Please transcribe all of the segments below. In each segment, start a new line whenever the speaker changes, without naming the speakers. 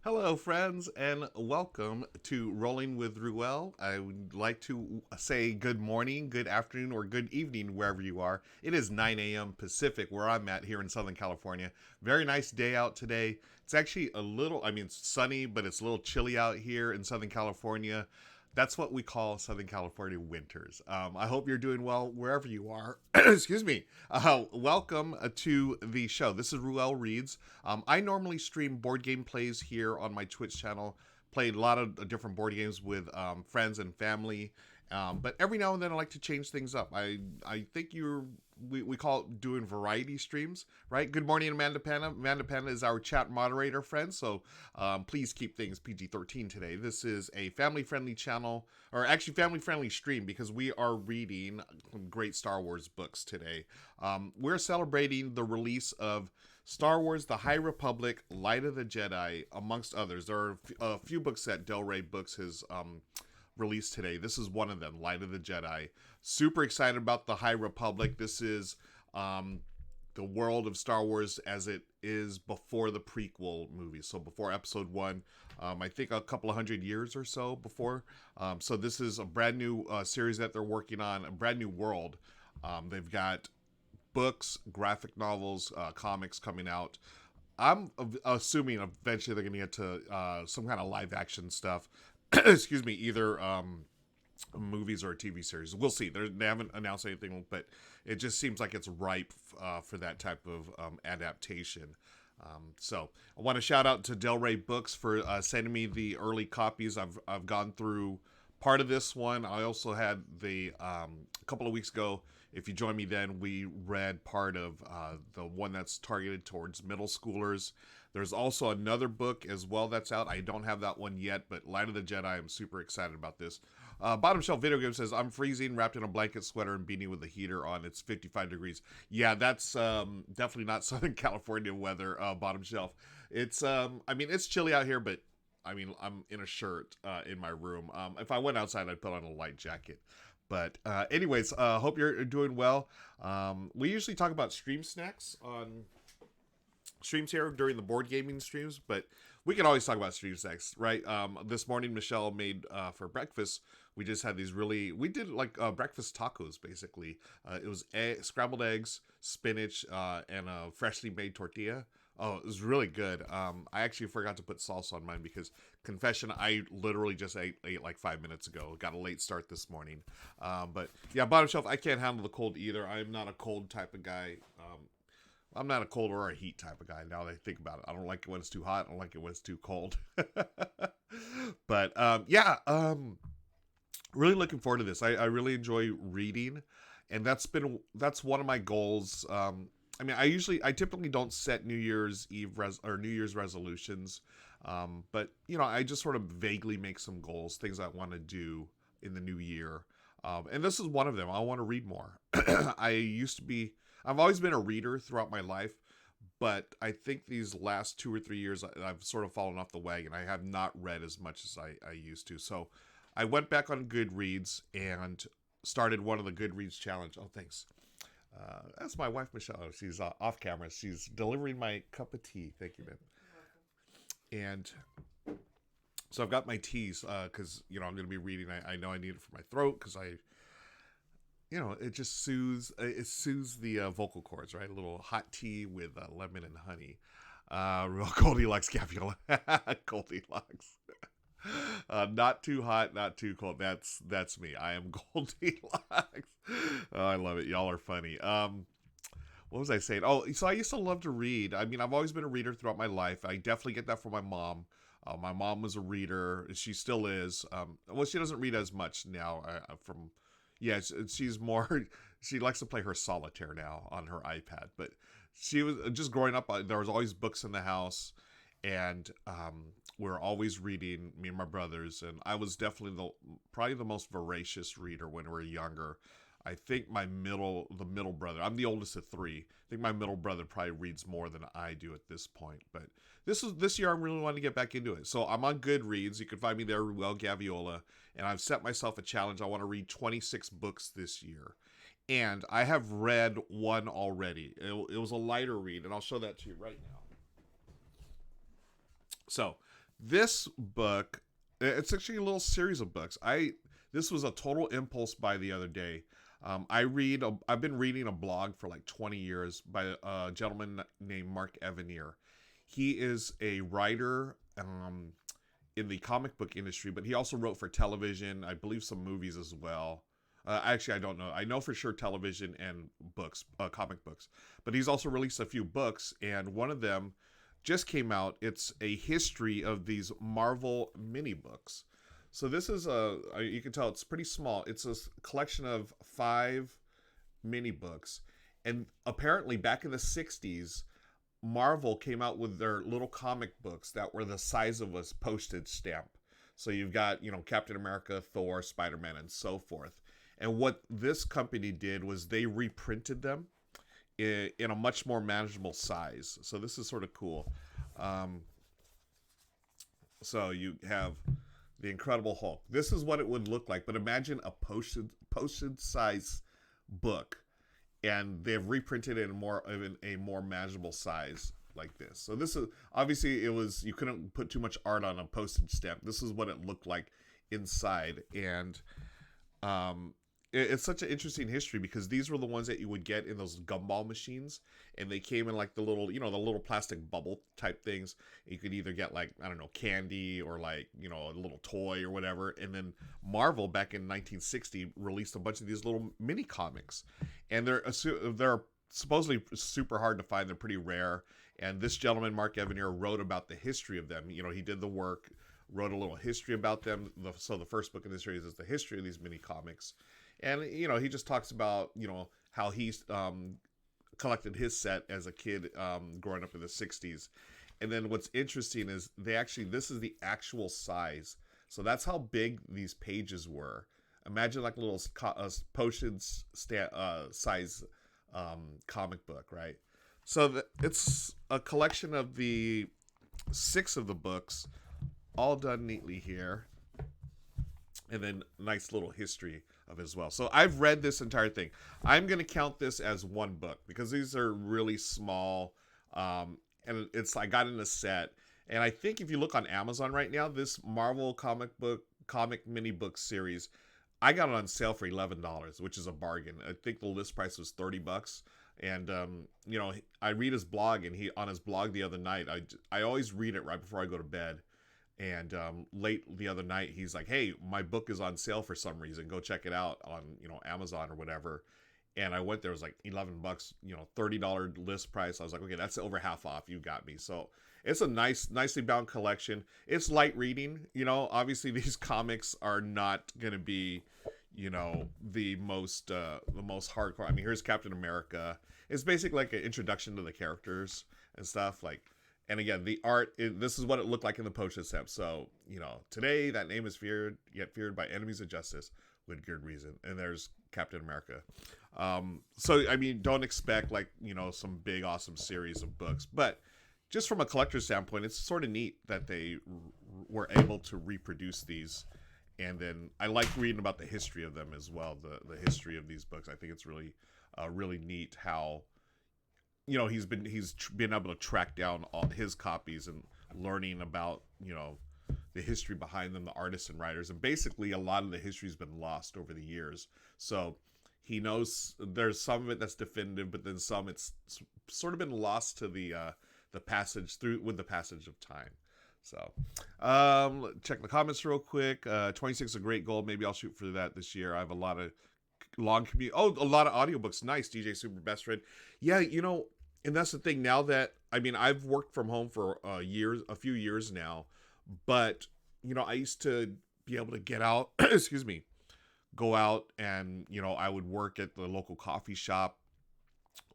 Hello, friends, and welcome to Rolling with Ruel. I would like to say good morning, good afternoon, or good evening wherever you are. It is 9 a.m. Pacific where I'm at here in Southern California. Very nice day out today. It's actually it's sunny, but it's a little chilly out here in Southern California. That's what we call Southern California winters. I hope you're doing well wherever you are. Excuse me. Welcome to the show. This is Ruel Reads. I normally stream board game plays here on my Twitch channel. Played a lot of different board games with friends and family. But every now and then I like to change things up. I think we call it doing variety streams, right? Good morning, Amanda Panna. Amanda Panna is our chat moderator friend, so please keep things PG-13 today. This is a family-friendly channel, or actually family-friendly stream, because we are reading some great Star Wars books today. We're celebrating the release of Star Wars: The High Republic, Light of the Jedi, amongst others. There are a few books that Del Rey Books has released today. This is one of them, Light of the Jedi. Super excited about the High Republic. This is the world of Star Wars as it is before the prequel movies. So before Episode 1, I think a couple of hundred years or so before. So this is a brand new series that they're working on, a brand new world. They've got books, graphic novels, comics coming out. I'm assuming eventually they're going to get to some kind of live action stuff. Excuse me, either movies or a TV series. We'll see. They haven't announced anything, but it just seems like it's ripe for that type of adaptation. So I want to shout out to Del Rey Books for sending me the early copies. I've gone through part of this one. I also had the a couple of weeks ago. If you join me, then we read part of the one that's targeted towards middle schoolers. There's also another book as well that's out. I don't have that one yet, but Light of the Jedi, I'm super excited about this. Bottom Shelf Video Game says, I'm freezing, wrapped in a blanket, sweater, and beanie with a heater on. It's 55 degrees. Yeah, that's definitely not Southern California weather, Bottom Shelf. It's chilly out here, but I'm in a shirt in my room. If I went outside, I'd put on a light jacket. But anyways, hope you're doing well. We usually talk about stream snacks on streams here during the board gaming streams, but we can always talk about stream snacks, right? This morning, Michelle made for breakfast. We just had we did like breakfast tacos basically. It was scrambled eggs, spinach, and a freshly made tortilla. Oh, it was really good. I actually forgot to put salsa on mine because, confession, I literally just ate like 5 minutes ago. Got a late start this morning. But yeah, bottom shelf, I can't handle the cold either. I'm not a cold type of guy. I'm not a cold or a heat type of guy now that I think about it. I don't like it when it's too hot. I don't like it when it's too cold. But really looking forward to this. I really enjoy reading, and that's one of my goals. I typically don't set New Year's Eve or New Year's resolutions, but I just sort of vaguely make some goals, things I want to do in the new year, and this is one of them. I want to read more. I've always been a reader throughout my life, but I think these last 2 or 3 years I've sort of fallen off the wagon. I have not read as much as I used to, so I went back on Goodreads and started one of the Goodreads challenge. Oh, thanks. That's my wife, Michelle. She's off camera. She's delivering my cup of tea. Thank you, man. And so I've got my teas because I'm going to be reading. I know I need it for my throat because it just soothes the vocal cords, right? A little hot tea with lemon and honey. Real Goldilocks Capulet. Goldilocks. Not too hot, not too cold. That's me. I am Goldilocks. Oh, I love it. Y'all are funny. What was I saying? Oh, so I used to love to read. I've always been a reader throughout my life. I definitely get that from my mom. My mom was a reader. She still is. She doesn't read as much now. She's more. She likes to play her solitaire now on her iPad. But she was just growing up. There was always books in the house, and we were always reading. Me and my brothers, and I was definitely probably the most voracious reader when we were younger. I think the middle brother. I'm the oldest of three. I think my middle brother probably reads more than I do at this point. But this year, I'm really wanting to get back into it. So I'm on Goodreads. You can find me there, Ruel Gaviola, and I've set myself a challenge. I want to read 26 books this year, and I have read one already. It was a lighter read, and I'll show that to you right now. So This book, it's actually a little series of books. This was a total impulse buy the other day. I've been reading a blog for like 20 years by a gentleman named Mark Evanier. He is a writer in the comic book industry, but he also wrote for television, I believe some movies as well. Actually, I don't know. I know for sure television and books, comic books. But he's also released a few books, and one of them just came out. It's a history of these Marvel mini books. So this is you can tell it's pretty small. It's a collection of 5 mini books. And apparently back in the 60s, Marvel came out with their little comic books that were the size of a postage stamp. So you've got, Captain America, Thor, Spider-Man, and so forth. And what this company did was they reprinted them in a much more manageable size. So this is sort of cool. So you have the Incredible Hulk. This is what it would look like, but imagine a postage size book, and they've reprinted it in a more manageable size like this. So this is obviously you couldn't put too much art on a postage stamp. This is what it looked like inside, and it's such an interesting history because these were the ones that you would get in those gumball machines, and they came in like the little, the little plastic bubble type things. You could either get like, I don't know, candy or like, a little toy or whatever. And then Marvel back in 1960 released a bunch of these little mini comics, and they're supposedly super hard to find. They're pretty rare. And this gentleman, Mark Evanier, wrote about the history of them. He did the work, wrote a little history about them. So the first book in this series is the history of these mini comics. And, he just talks about, how he's collected his set as a kid growing up in the 60s. And then what's interesting is this is the actual size. So that's how big these pages were. Imagine like a little postage size comic book, right? So it's a collection of the 6 of the books, all done neatly here. And then nice little history of it as well. So I've read this entire thing. I'm going to count this as one book because these are really small. And I got in a set. And I think if you look on Amazon right now, this Marvel comic mini book series, I got it on sale for $11, which is a bargain. I think the list price was $30. And, I read his blog, and on his blog the other night, I always read it right before I go to bed. And late the other night, he's like, hey, my book is on sale for some reason. Go check it out on, Amazon or whatever. And I went there. It was like $11, $30 list price. I was like, okay, that's over half off. You got me. So it's a nicely bound collection. It's light reading. Obviously these comics are not going to be, the most hardcore. I mean, here's Captain America. It's basically like an introduction to the characters and stuff. And again, the art, this is what it looked like in the postage stamp. So, today that name is feared, yet feared by enemies of justice with good reason. And there's Captain America. So, I mean, don't expect some big, awesome series of books. But just from a collector's standpoint, it's sort of neat that they were able to reproduce these. And then I like reading about the history of them as well, the history of these books. I think it's really, really neat how he's been able to track down all his copies and learning about the history behind them, the artists and writers, and basically a lot of the history's been lost over the years. So he knows there's some of it that's definitive, but then some it's sort of been lost to the passage with the passage of time. So check the comments real quick. 26 is a great goal. Maybe I'll shoot for that this year. I have a lot of long commute. Oh, a lot of audiobooks. Nice. DJ Super Best Friend. Yeah, and that's the thing. Now that I've worked from home for a few years now, but I used to be able to get out, excuse me, go out and I would work at the local coffee shop,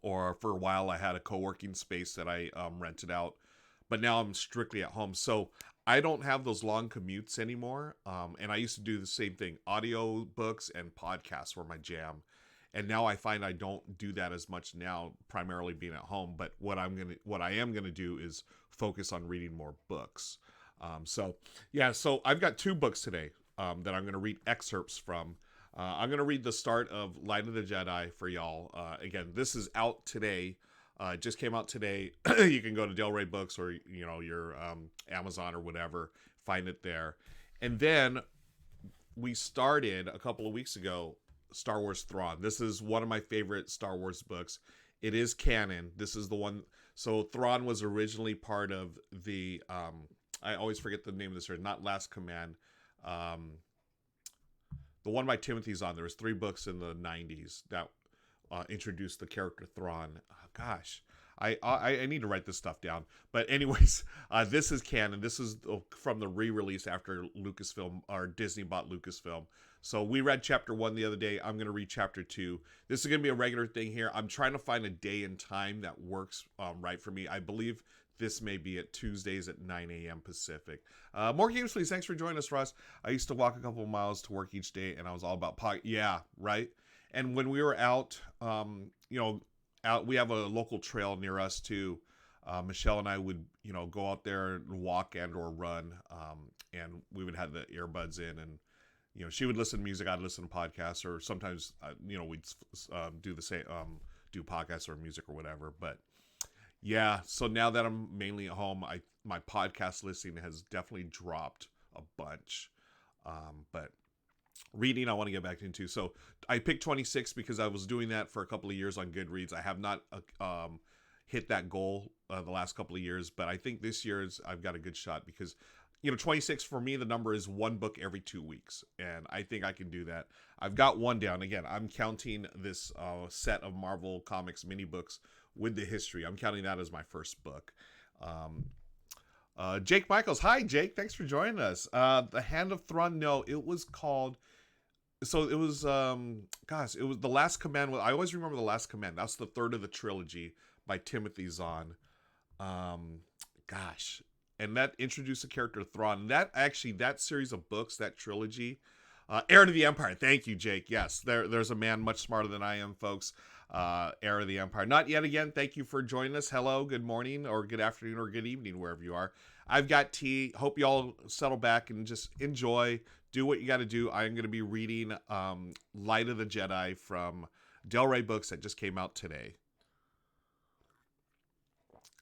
or for a while I had a co-working space that I rented out, but now I'm strictly at home. So I don't have those long commutes anymore. And I used to do the same thing. Audio books and podcasts were my jam. And now I find I don't do that as much now, primarily being at home. But what I am gonna do is focus on reading more books. So I've got 2 books today that I'm gonna read excerpts from. I'm gonna read the start of Light of the Jedi for y'all. Again, this is out today. It just came out today. You can go to Del Rey Books or your Amazon or whatever, find it there. And then we started a couple of weeks ago Star Wars Thrawn. This is one of my favorite Star Wars books. It is canon. This is the one. So Thrawn was originally part of the I always forget the name of this, not Last Command. The one by Timothy Zahn. There was 3 books in the 90s that introduced the character Thrawn. Oh, gosh, I need to write this stuff down. But anyways, this is canon. This is from the re-release after Lucasfilm or Disney bought Lucasfilm. So we read chapter 1 the other day. I'm going to read chapter 2. This is going to be a regular thing here. I'm trying to find a day and time that works right for me. I believe this may be at Tuesdays at 9 a.m. Pacific. More games, please. Thanks for joining us, Ross. I used to walk a couple of miles to work each day, and I was all about yeah, right? And when we were out, we have a local trail near us too. Michelle and I would, go out there and walk and or run, and we would have the earbuds in, and she would listen to music, I'd listen to podcasts, or sometimes we'd do the same, do podcasts or music or whatever. But yeah, so now that I'm mainly at home, my podcast listening has definitely dropped a bunch, but reading I want to get back into. So I picked 26 because I was doing that for a couple of years on Goodreads. I have not hit that goal the last couple of years, but I think this year I've got a good shot because 26 for me, the number is 1 book every 2 weeks, and I think I can do that. I've got one down. Again, I'm counting this set of Marvel Comics mini books with the history. I'm counting that as my first book. Jake Michaels. Hi, Jake. Thanks for joining us. The Hand of Thrawn. No, it was called... So it was, it was The Last Command. I always remember The Last Command. That's the 3rd of the trilogy by Timothy Zahn. And that introduced the character Thrawn. That series of books, that trilogy, Heir to the Empire. Thank you, Jake. Yes, there's a man much smarter than I am, folks. Heir of the Empire. Not yet again. Thank you for joining us. Hello, good morning, or good afternoon, or good evening, wherever you are. I've got tea. Hope you all settle back and just enjoy. Do what you got to do. I'm going to be reading Light of the Jedi from Del Rey Books that just came out today.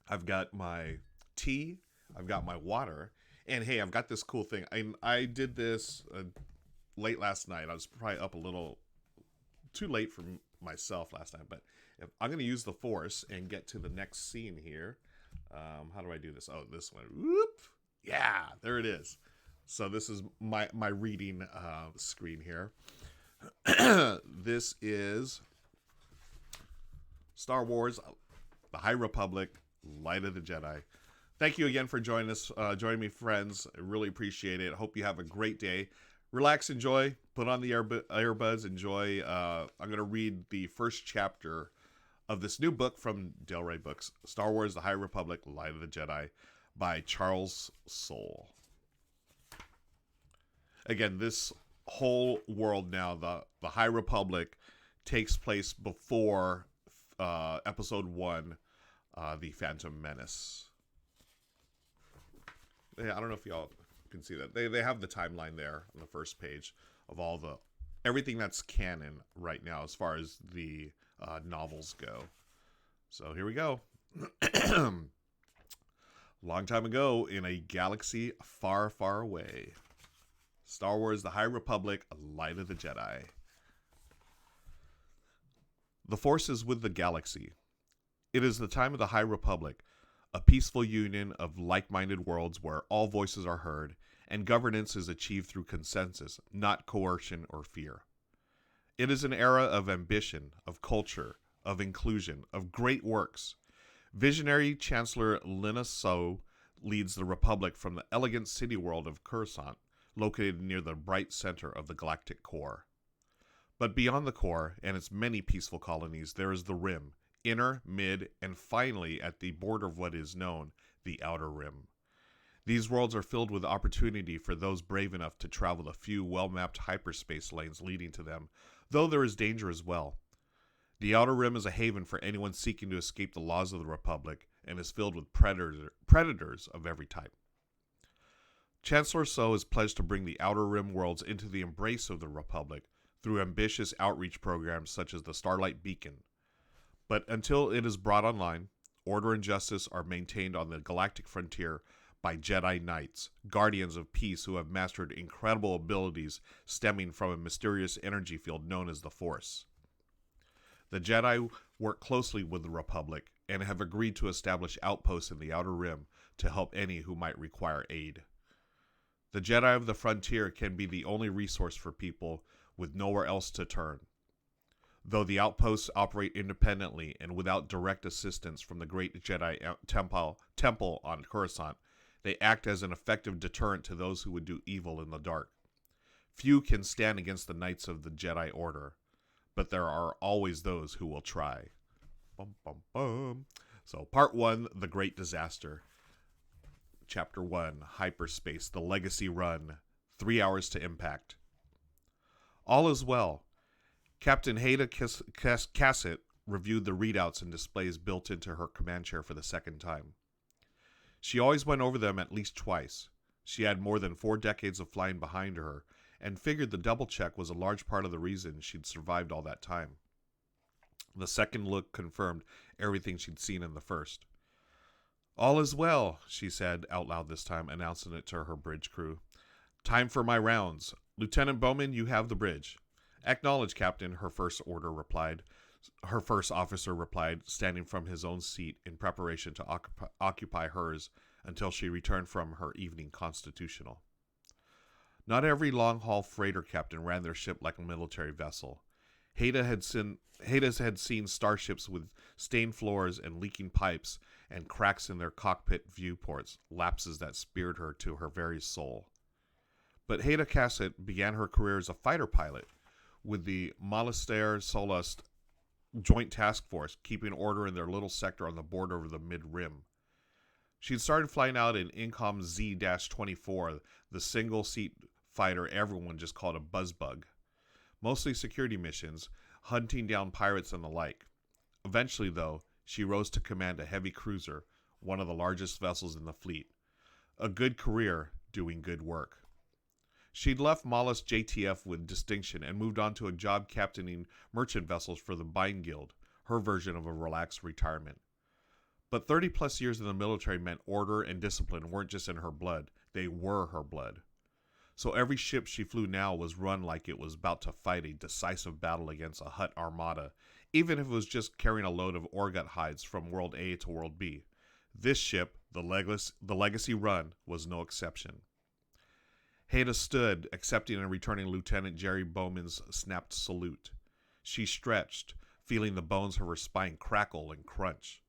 I've got my tea. I've got my water. And hey, I've got this cool thing. I did this late last night. I was probably up a little too late for myself last night. But if I'm going to use the Force and get to the next scene here. How do I do this? Oh, this one. Whoop. Yeah, there it is. So this is my reading screen here. This is Star Wars, The High Republic, Light of the Jedi. Thank you again for joining us, joining me, friends. I really appreciate it. I hope you have a great day. Relax, enjoy, put on the earbuds, enjoy. I'm going to read the first chapter of this new book from Del Rey Books, Star Wars, The High Republic, Light of the Jedi, by Charles Soule. Again, this whole world now, the High Republic, takes place before Episode 1, The Phantom Menace. Yeah, I don't know if y'all can see that. They have the timeline there on the first page of everything that's canon right now as far as the novels go. So here we go. Long time ago in a galaxy far, far away. Star Wars, The High Republic, Light of the Jedi. The Force is with the galaxy. It is the time of the High Republic, a peaceful union of like-minded worlds where all voices are heard and governance is achieved through consensus, not coercion or fear. It is an era of ambition, of culture, of inclusion, of great works. Visionary Chancellor Lina So leads the Republic from the elegant city world of Coruscant, located near the bright center of the galactic core. But beyond the core and its many peaceful colonies, there is the Rim, inner, mid, and finally at the border of what is known, the Outer Rim. These worlds are filled with opportunity for those brave enough to travel the few well-mapped hyperspace lanes leading to them, though there is danger as well. The Outer Rim is a haven for anyone seeking to escape the laws of the Republic and is filled with predators of every type. Chancellor So is pledged to bring the Outer Rim worlds into the embrace of the Republic through ambitious outreach programs such as the Starlight Beacon. But until it is brought online, order and justice are maintained on the galactic frontier by Jedi Knights, guardians of peace who have mastered incredible abilities stemming from a mysterious energy field known as the Force. The Jedi work closely with the Republic and have agreed to establish outposts in the Outer Rim to help any who might require aid. The Jedi of the frontier can be the only resource for people with nowhere else to turn. Though the outposts operate independently and without direct assistance from the great Jedi temple on Coruscant, they act as an effective deterrent to those who would do evil in the dark. Few can stand against the Knights of the Jedi Order, but there are always those who will try. Bum, bum, bum. So, Part 1, The Great Disaster. Chapter 1, Hyperspace, The Legacy Run, 3 hours to impact. All is well. Captain Heda Cassett reviewed the readouts and displays built into her command chair for the second time. She always went over them at least twice. She had more than 4 decades of flying behind her, and figured the double check was a large part of the reason she'd survived all that time. The second look confirmed everything she'd seen in the first. All is well, she said out loud this time, announcing it to her bridge crew. Time for my rounds. Lieutenant Bowman, you have the bridge. Acknowledge, Captain, her first officer replied, standing from his own seat in preparation to occupy hers until she returned from her evening constitutional. Not every long-haul freighter captain ran their ship like a military vessel. Heda had seen starships with stained floors and leaking pipes and cracks in their cockpit viewports, lapses that speared her to her very soul. But Heda Cassett began her career as a fighter pilot with the Malastare Solast Joint Task Force, keeping order in their little sector on the border of the mid-rim. She'd started flying out in Incom Z-24, the single-seat fighter everyone just called a buzzbug. Mostly security missions, hunting down pirates and the like. Eventually, though, she rose to command a heavy cruiser, one of the largest vessels in the fleet. A good career, doing good work. She'd left Malas JTF with distinction and moved on to a job captaining merchant vessels for the Buying Guild, her version of a relaxed retirement. But 30-plus years in the military meant order and discipline weren't just in her blood, they were her blood. So every ship she flew now was run like it was about to fight a decisive battle against a Hutt armada, even if it was just carrying a load of Orgut hides from World A to World B. This ship, the Legacy Run, was no exception. Heda stood, accepting and returning Lieutenant Jerry Bowman's snapped salute. She stretched, feeling the bones of her spine crackle and crunch.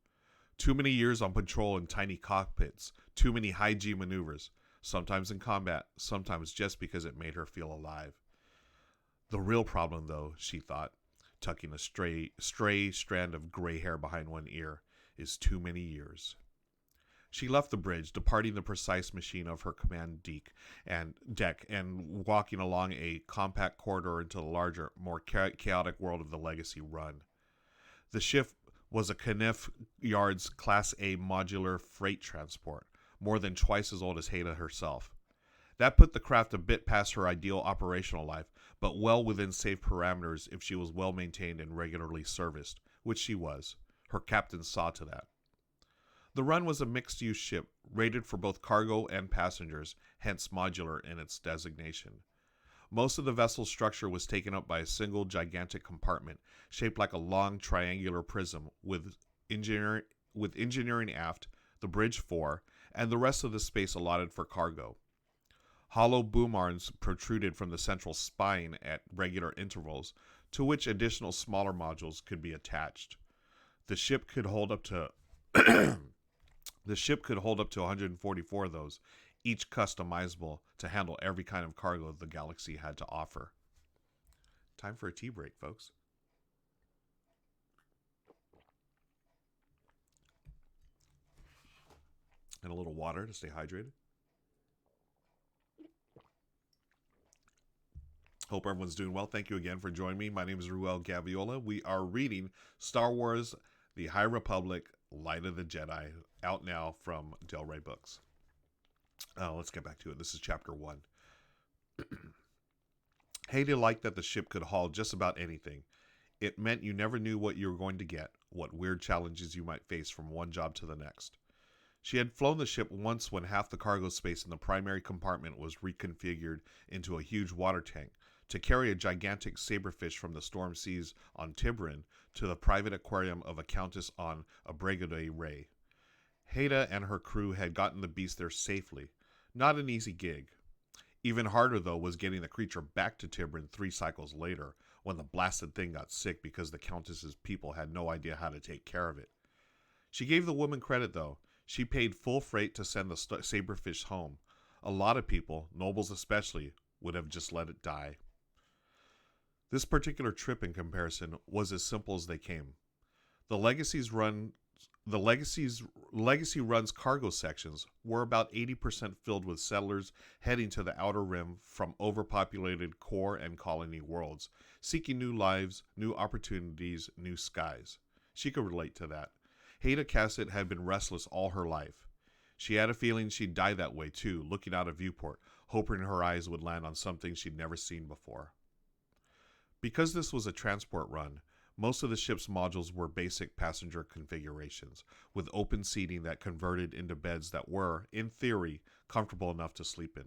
Too many years on patrol in tiny cockpits, too many high-G maneuvers, sometimes in combat, sometimes just because it made her feel alive. The real problem, though, she thought, tucking a stray strand of gray hair behind one ear, is too many years. She left the bridge, departing the precise machine of her command deck and walking along a compact corridor into the larger, more chaotic world of the Legacy Run. The ship was a Kniff Yards Class A modular freight transport, more than twice as old as Heda herself. That put the craft a bit past her ideal operational life, but well within safe parameters if she was well maintained and regularly serviced, which she was. Her captain saw to that. The Run was a mixed-use ship, rated for both cargo and passengers, hence modular in its designation. Most of the vessel's structure was taken up by a single gigantic compartment, shaped like a long triangular prism, with engineering aft, the bridge fore, and the rest of the space allotted for cargo. Hollow boom arms protruded from the central spine at regular intervals, to which additional smaller modules could be attached. The ship could hold up to 144 of those, each customizable to handle every kind of cargo the galaxy had to offer. Time for a tea break, folks. And a little water to stay hydrated. Hope everyone's doing well. Thank you again for joining me. My name is Ruel Gaviola. We are reading Star Wars The High Republic, Light of the Jedi, out now from Del Rey Books. Let's get back to it. This is Chapter 1. Heda liked that the ship could haul just about anything, It meant you never knew what you were going to get, what weird challenges you might face from one job to the next. She had flown the ship once when half the cargo space in the primary compartment was reconfigured into a huge water tank to carry a gigantic saberfish from the storm seas on Tiburon to the private aquarium of a countess on Abregode Ray. Haida and her crew had gotten the beast there safely. Not an easy gig. Even harder, though, was getting the creature back to Tiburon 3 cycles later, when the blasted thing got sick because the Countess's people had no idea how to take care of it. She gave the woman credit, though. She paid full freight to send the saberfish home. A lot of people, nobles especially, would have just let it die. This particular trip, in comparison, was as simple as they came. The Legacy Run's cargo sections were about 80% filled with settlers heading to the outer rim from overpopulated core and colony worlds, seeking new lives, new opportunities, new skies. She could relate to that. Haida Cassett had been restless all her life. She had a feeling she'd die that way too, looking out a viewport, hoping her eyes would land on something she'd never seen before. Because this was a transport run, most of the ship's modules were basic passenger configurations, with open seating that converted into beds that were, in theory, comfortable enough to sleep in.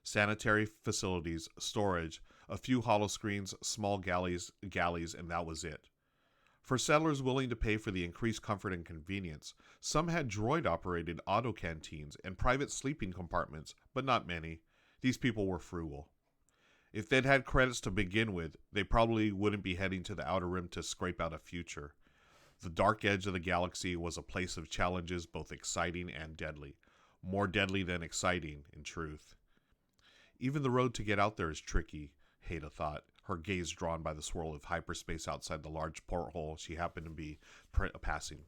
Sanitary facilities, storage, a few holoscreens, small galleys, and that was it. For settlers willing to pay for the increased comfort and convenience, some had droid-operated auto-canteens and private sleeping compartments, but not many. These people were frugal. If they'd had credits to begin with, they probably wouldn't be heading to the Outer Rim to scrape out a future. The dark edge of the galaxy was a place of challenges both exciting and deadly. More deadly than exciting, in truth. Even the road to get out there is tricky, Haida thought, her gaze drawn by the swirl of hyperspace outside the large porthole she happened to be passing.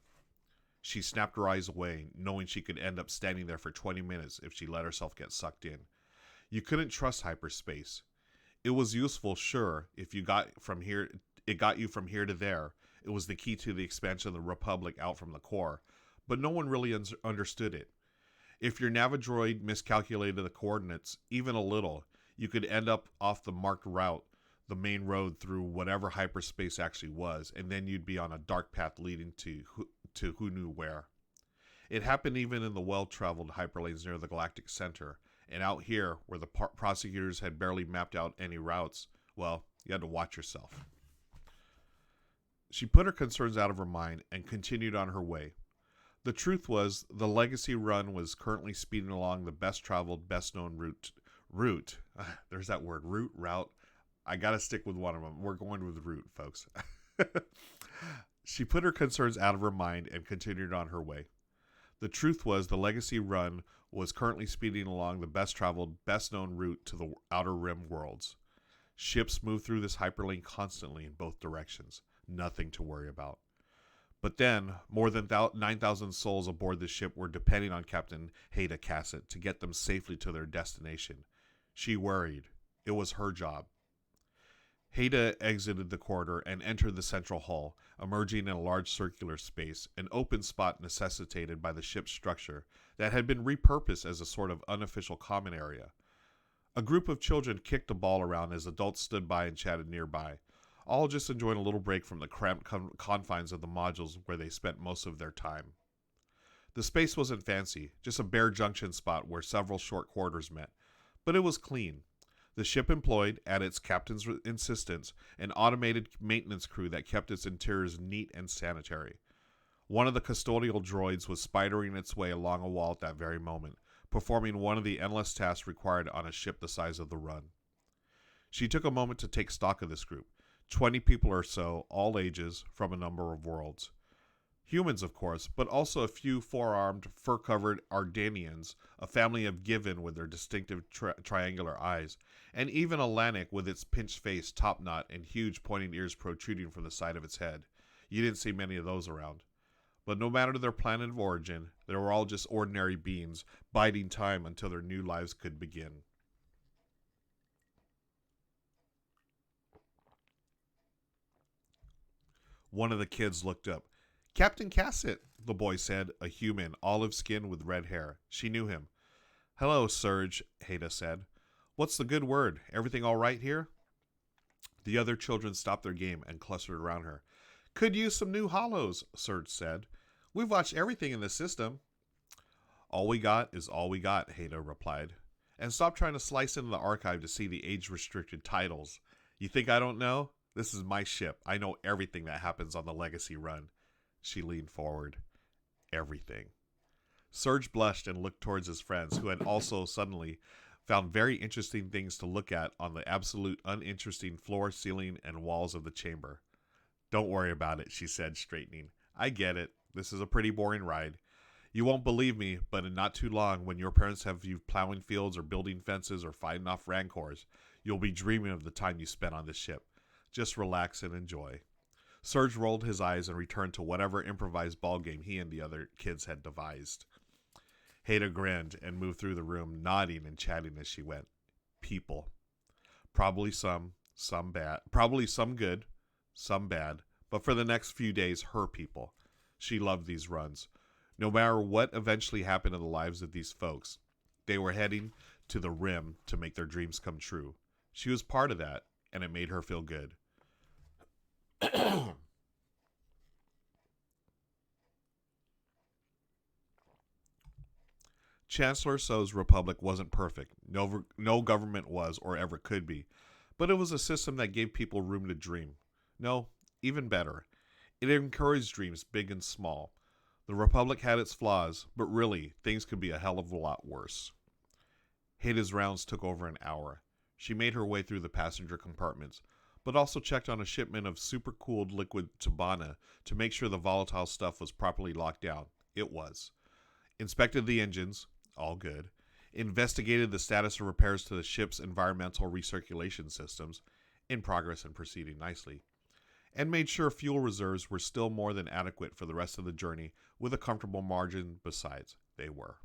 She snapped her eyes away, knowing she could end up standing there for 20 minutes if she let herself get sucked in. You couldn't trust hyperspace. It was useful, sure, if it got you from here to there. It was the key to the expansion of the Republic out from the core, but no one really understood it. If your Navidroid miscalculated the coordinates, even a little, you could end up off the marked route, the main road through whatever hyperspace actually was, and then you'd be on a dark path leading to who knew where. It happened even in the well-traveled hyperlanes near the galactic center, and out here, where the prosecutors had barely mapped out any routes, well, you had to watch yourself. She put her concerns out of her mind and continued on her way. The truth was, the Legacy Run was currently speeding along the best-traveled, best-known route. There's that word, route. I gotta stick with one of them. We're going with route, folks. She put her concerns out of her mind and continued on her way. The truth was, the Legacy Run was currently speeding along the best-traveled, best-known route to the Outer Rim worlds. Ships moved through this hyperlane constantly in both directions. Nothing to worry about. But then, more than 9,000 souls aboard the ship were depending on Captain Haida Cassett to get them safely to their destination. She worried. It was her job. Haida exited the corridor and entered the central hall, emerging in a large circular space, an open spot necessitated by the ship's structure that had been repurposed as a sort of unofficial common area. A group of children kicked a ball around as adults stood by and chatted nearby, all just enjoying a little break from the cramped confines of the modules where they spent most of their time. The space wasn't fancy, just a bare junction spot where several short corridors met, but it was clean. The ship employed, at its captain's insistence, an automated maintenance crew that kept its interiors neat and sanitary. One of the custodial droids was spidering its way along a wall at that very moment, performing one of the endless tasks required on a ship the size of the Run. She took a moment to take stock of this group, 20 people or so, all ages, from a number of worlds. Humans, of course, but also a few four-armed, fur-covered Ardanians, a family of Given with their distinctive triangular eyes, and even a Lanik with its pinched face, top knot, and huge pointing ears protruding from the side of its head. You didn't see many of those around. But no matter their planet of origin, they were all just ordinary beings, biding time until their new lives could begin. One of the kids looked up. "Captain Cassett," the boy said, a human, olive-skinned with red hair. She knew him. "Hello, Serge," Haida said. "What's the good word? Everything all right here?" The other children stopped their game and clustered around her. Could use some new hollows, Serge said. We've watched everything in the system. All we got is all we got, Hada replied. And stop trying to slice into the archive to see the age-restricted titles. You think I don't know? This is my ship. I know everything that happens on the Legacy run. She leaned forward. Everything. Serge blushed and looked towards his friends, who had also suddenly found very interesting things to look at on the absolute uninteresting floor, ceiling, and walls of the chamber. Don't worry about it, she said, straightening. I get it. This is a pretty boring ride. You won't believe me, but in not too long, when your parents have you plowing fields or building fences or fighting off rancors, you'll be dreaming of the time you spent on this ship. Just relax and enjoy. Serge rolled his eyes and returned to whatever improvised ball game he and the other kids had devised. Hada grinned and moved through the room, nodding and chatting as she went. People. Probably some bad. Probably some good, some bad. But for the next few days, her people. She loved these runs. No matter what eventually happened in the lives of these folks, they were heading to the rim to make their dreams come true. She was part of that, and it made her feel good. Chancellor So's republic wasn't perfect. No government was or ever could be. But it was a system that gave people room to dream. No, even better. It encouraged dreams, big and small. The Republic had its flaws, but really, things could be a hell of a lot worse. Hada's rounds took over an hour. She made her way through the passenger compartments, but also checked on a shipment of super-cooled liquid Tabana to make sure the volatile stuff was properly locked down. It was. Inspected the engines, all good. Investigated the status of repairs to the ship's environmental recirculation systems, in progress and proceeding nicely. And made sure fuel reserves were still more than adequate for the rest of the journey, with a comfortable margin besides. They were.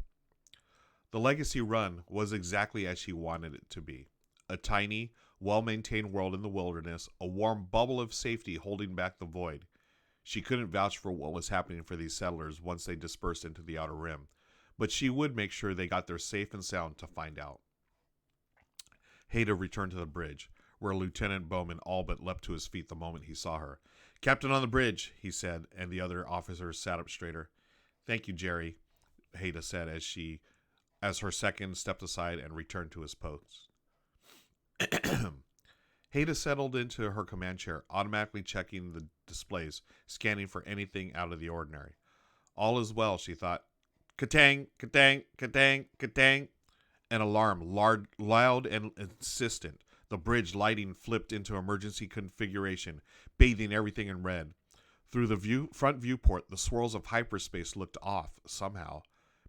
The Legacy run was exactly as she wanted it to be. A tiny, well-maintained world in the wilderness, a warm bubble of safety holding back the void. She couldn't vouch for what was happening for these settlers once they dispersed into the outer rim, but she would make sure they got there safe and sound to find out. Hada returned to the bridge, where Lieutenant Bowman all but leapt to his feet the moment he saw her. Captain on the bridge, he said, and the other officers sat up straighter. Thank you, Jerry, Hada said as her second stepped aside and returned to his post. Hada settled into her command chair, automatically checking the displays, scanning for anything out of the ordinary. All is well, she thought. Ka-tang, ka-tang, ka-tang, ka-tang. An alarm, loud and insistent. The bridge lighting flipped into emergency configuration, bathing everything in red. Through the front viewport, the swirls of hyperspace looked off, somehow.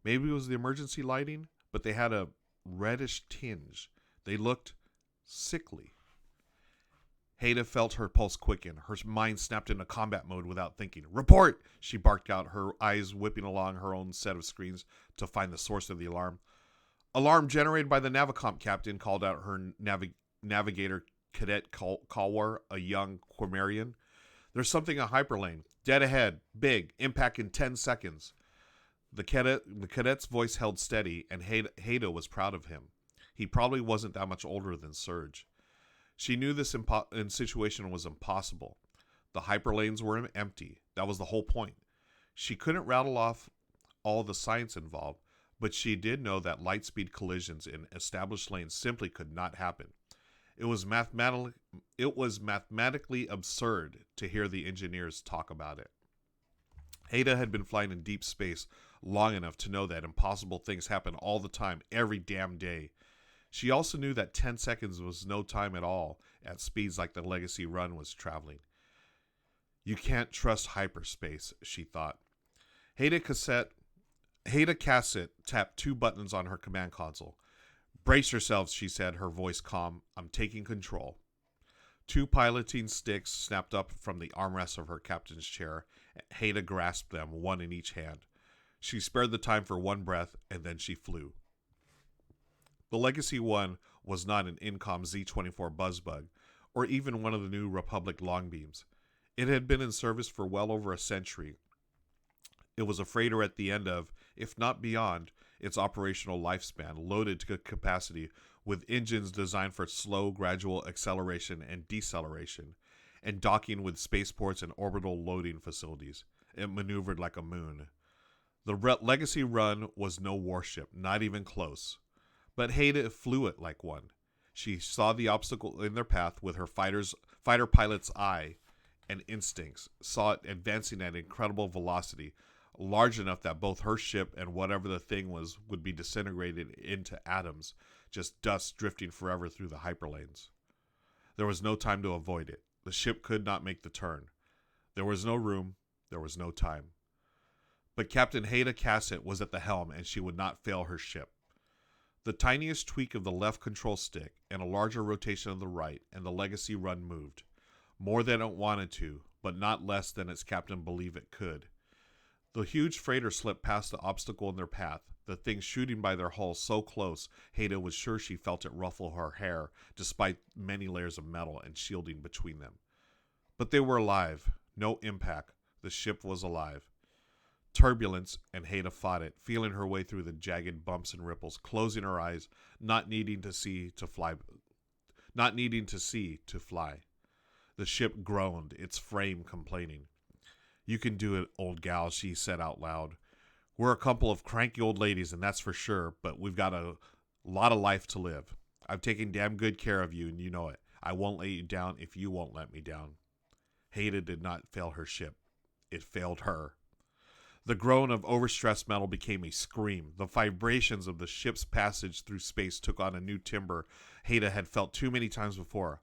Maybe it was the emergency lighting, but they had a reddish tinge. They looked sickly. Hada felt her pulse quicken. Her mind snapped into combat mode without thinking. Report! She barked out, her eyes whipping along her own set of screens to find the source of the alarm. Alarm generated by the Navicomp captain, called out her navigator Cadet Kalwar, a young Quimerian. There's something in hyperlane. Dead ahead. Big. Impact in 10 seconds. The cadet's voice held steady, and Hada was proud of him. He probably wasn't that much older than Serge. She knew this situation was impossible. The hyperlanes were empty. That was the whole point. She couldn't rattle off all the science involved, but she did know that light-speed collisions in established lanes simply could not happen. It was mathematically absurd to hear the engineers talk about it. Hada had been flying in deep space long enough to know that impossible things happen all the time, every damn day. She also knew that 10 seconds was no time at all at speeds like the Legacy run was traveling. You can't trust hyperspace, she thought. Hada Cassett tapped 2 buttons on her command console. Brace yourselves, she said, her voice calm. I'm taking control. 2 piloting sticks snapped up from the armrests of her captain's chair. Hada grasped them, one in each hand. She spared the time for one breath, and then she flew. The Legacy 1 was not an Incom Z-24 Buzzbug, or even one of the new Republic Longbeams. It had been in service for well over a century. It was a freighter at the end of, if not beyond, its operational lifespan, loaded to capacity with engines designed for slow, gradual acceleration and deceleration, and docking with spaceports and orbital loading facilities. It maneuvered like a moon. The Legacy Run was no warship, not even close. But Haida flew it like one. She saw the obstacle in their path with her fighter pilot's eye and instincts, saw it advancing at incredible velocity, large enough that both her ship and whatever the thing was would be disintegrated into atoms, just dust drifting forever through the hyperlanes. There was no time to avoid it. The ship could not make the turn. There was no room. There was no time. But Captain Haida Cassett was at the helm, and she would not fail her ship. The tiniest tweak of the left control stick and a larger rotation of the right, and the Legacy Run moved. More than it wanted to, but not less than its captain believed it could. The huge freighter slipped past the obstacle in their path, the thing shooting by their hull so close Haida was sure she felt it ruffle her hair, despite many layers of metal and shielding between them. But they were alive. No impact. The ship was alive. Turbulence, and Haida fought it, feeling her way through the jagged bumps and ripples, closing her eyes, not needing to see to fly. The ship groaned, its frame complaining. "You can do it, old gal," she said out loud. "We're a couple of cranky old ladies, and that's for sure, but we've got a lot of life to live. I've taken damn good care of you, and you know it. I won't let you down if you won't let me down." Haida did not fail her ship. It failed her. The groan of overstressed metal became a scream. The vibrations of the ship's passage through space took on a new timbre Haida had felt too many times before.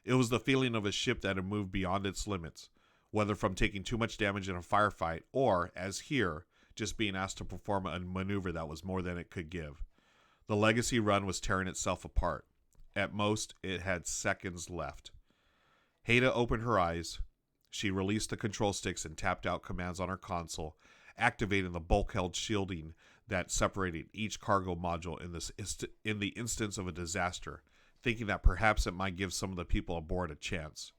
It was the feeling of a ship that had moved beyond its limits, whether from taking too much damage in a firefight or, as here, just being asked to perform a maneuver that was more than it could give. The Legacy Run was tearing itself apart. At most, it had seconds left. Haida opened her eyes. She released the control sticks and tapped out commands on her console, activating the bulkhead shielding that separated each cargo module in the instance of a disaster, thinking that perhaps it might give some of the people aboard a chance.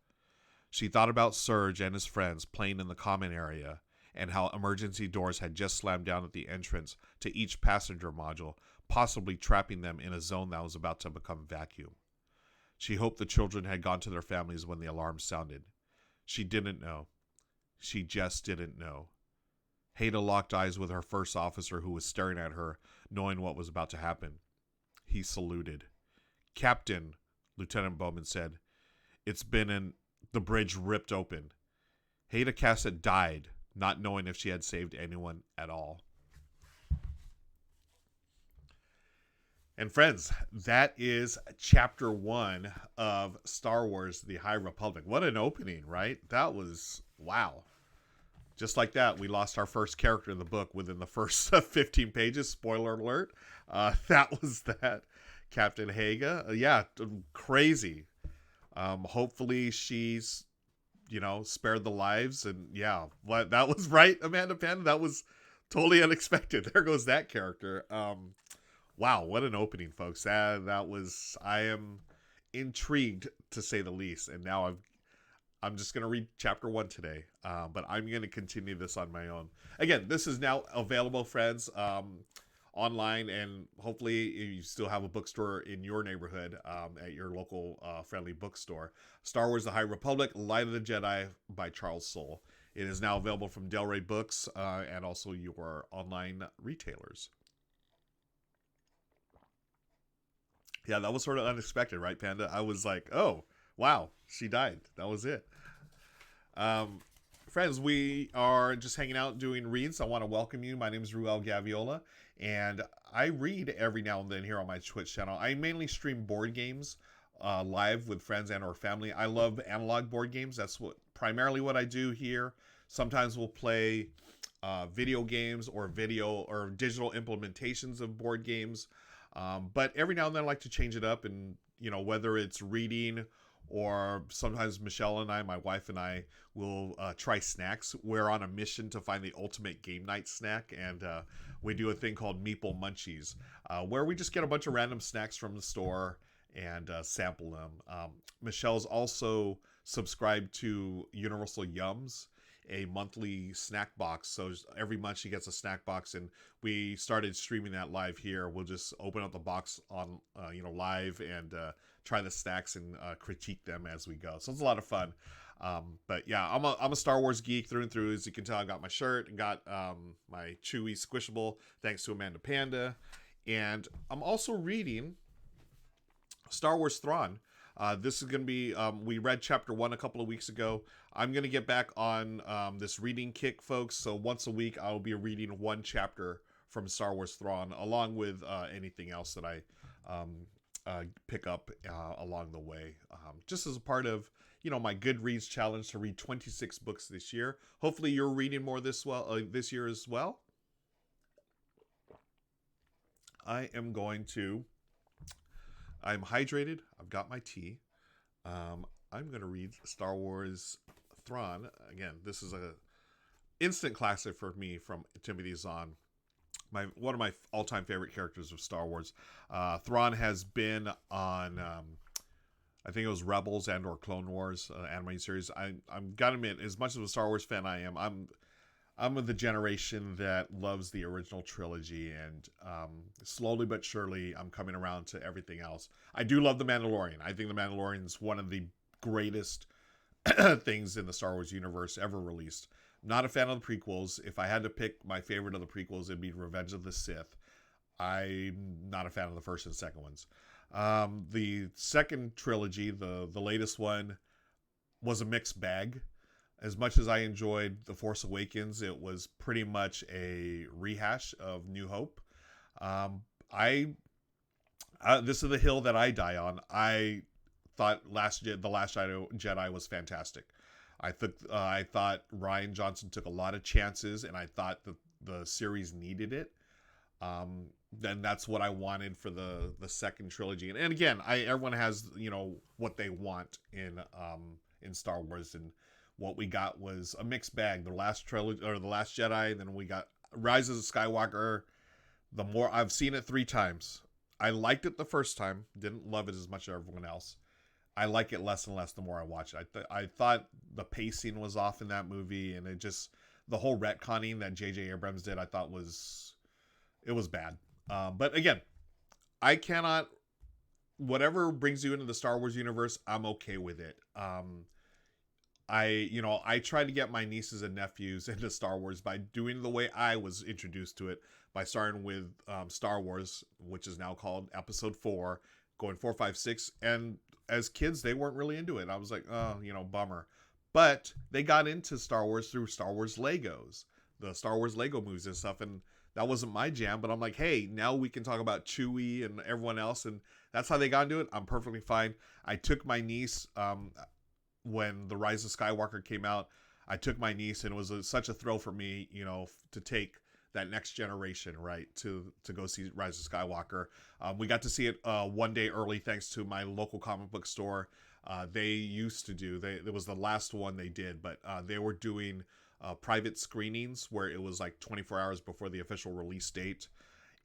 She thought about Serge and his friends playing in the common area, and how emergency doors had just slammed down at the entrance to each passenger module, possibly trapping them in a zone that was about to become vacuum. She hoped the children had gone to their families when the alarm sounded. She didn't know. She just didn't know. Haida locked eyes with her first officer, who was staring at her, knowing what was about to happen. He saluted. "Captain," Lieutenant Bowman said, "it's been the bridge ripped open." Haida Cassett died, not knowing if she had saved anyone at all. And friends, that is chapter 1 of Star Wars: The High Republic. What an opening, right? That was, wow. Just like that, we lost our first character in the book within the first 15 pages. Spoiler alert. That was that. Captain Haga. Yeah, crazy. Hopefully she's, spared the lives. And yeah, that was right, Amanda Penn. That was totally unexpected. There goes that character. Wow, what an opening, folks. That was, I am intrigued, to say the least. And now I'm just going to read chapter 1 today, but I'm going to continue this on my own. Again, this is now available, friends, online, and hopefully you still have a bookstore in your neighborhood at your local friendly bookstore. Star Wars: The High Republic, Light of the Jedi by Charles Soule. It is now available from Del Rey Books and also your online retailers. Yeah, that was sort of unexpected, right, Panda? I was like, oh, wow, she died. That was it. Friends, we are just hanging out doing reads. I want to welcome you. My name is Ruel Gaviola, and I read every now and then here on my Twitch channel. I mainly stream board games live with friends and or family. I love analog board games. That's primarily what I do here. Sometimes we'll play video games or video or digital implementations of board games. But every now and then I like to change it up, and whether it's reading or sometimes Michelle and I, my wife and I, will try snacks. We're on a mission to find the ultimate game night snack, and we do a thing called Meeple Munchies, where we just get a bunch of random snacks from the store and sample them. Michelle's also subscribed to Universal Yums, a monthly snack box. So every month she gets a snack box, and we started streaming that live here. We'll just open up the box on, live and try the snacks and critique them as we go. So it's a lot of fun. But yeah, I'm a Star Wars geek through and through. As you can tell, I got my shirt and got my Chewie Squishable thanks to Amanda Panda. And I'm also reading Star Wars Thrawn. This is going to be, we read chapter 1 a couple of weeks ago. I'm going to get back on this reading kick, folks. So once a week, I'll be reading one chapter from Star Wars Thrawn, along with anything else that I pick up along the way. Just as a part of, my Goodreads challenge to read 26 books this year. Hopefully you're reading more this year as well. I'm hydrated. I've got my tea. I'm going to read Star Wars Thrawn. Again, this is a instant classic for me from Timothy Zahn. One of my all-time favorite characters of Star Wars. Thrawn has been on, I think it was Rebels and or Clone Wars animated series. I'm gotta admit, as much of a Star Wars fan I am, I'm of the generation that loves the original trilogy, and slowly but surely I'm coming around to everything else. I do love The Mandalorian. I think The Mandalorian is one of the greatest things in the Star Wars universe ever released. Not a fan of the prequels. If I had to pick my favorite of the prequels, it'd be Revenge of the Sith. I'm not a fan of the first and second ones. The second trilogy, the latest one, was a mixed bag. As much as I enjoyed The Force Awakens, it was pretty much a rehash of New Hope. This is the hill that I die on. I thought The Last Jedi was fantastic. I thought Rian Johnson took a lot of chances, and I thought the series needed it. Then that's what I wanted for the second trilogy. And again, everyone has what they want in Star Wars, and what we got was a mixed bag. The last trilogy, or The Last Jedi, and then we got Rise of Skywalker. I've seen it 3 times. I liked it the first time, didn't love it as much as everyone else. I like it less and less the more I watch it. I thought the pacing was off in that movie, and the whole retconning that J.J. Abrams did, I thought was bad. But again, I cannot, whatever brings you into the Star Wars universe, I'm okay with it. I tried to get my nieces and nephews into Star Wars by doing the way I was introduced to it, by starting with Star Wars, which is now called Episode 4, going 4, 5, 6, and as kids, they weren't really into it. I was like, oh, bummer. But they got into Star Wars through Star Wars Legos, the Star Wars Lego movies and stuff, and that wasn't my jam, but I'm like, hey, now we can talk about Chewie and everyone else, and that's how they got into it. I'm perfectly fine. I took my niece, when The Rise of Skywalker came out, I took my niece, and it was such a thrill for me, to take that next generation, right, to go see Rise of Skywalker. We got to see it one day early thanks to my local comic book store. They used to do, it was the last one they did, but they were doing private screenings where it was like 24 hours before the official release date.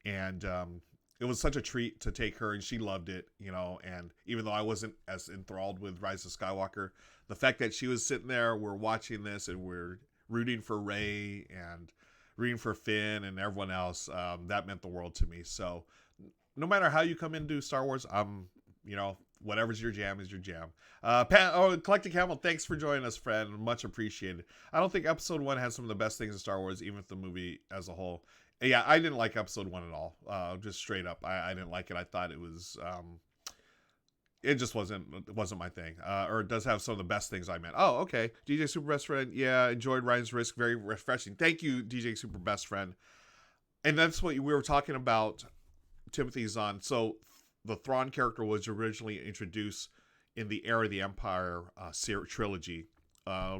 And it was such a treat to take her, and she loved it, and even though I wasn't as enthralled with Rise of Skywalker, the fact that she was sitting there, we're watching this, and we're rooting for Rey and rooting for Finn and everyone else, that meant the world to me. So no matter how you come into Star Wars, I'm, whatever's your jam is your jam. Collecting Camel, thanks for joining us, friend. Much appreciated. I don't think Episode 1 has some of the best things in Star Wars, even if the movie as a whole. Yeah, I didn't like Episode 1 at all. Just straight up, I didn't like it. I thought it was, it just wasn't my thing. Or it does have some of the best things I meant. Oh, okay. DJ Super Best Friend. Yeah, enjoyed Ryan's Risk. Very refreshing. Thank you, DJ Super Best Friend. And that's what we were talking about, Timothy Zahn. So the Thrawn character was originally introduced in the Heir of the Empire trilogy,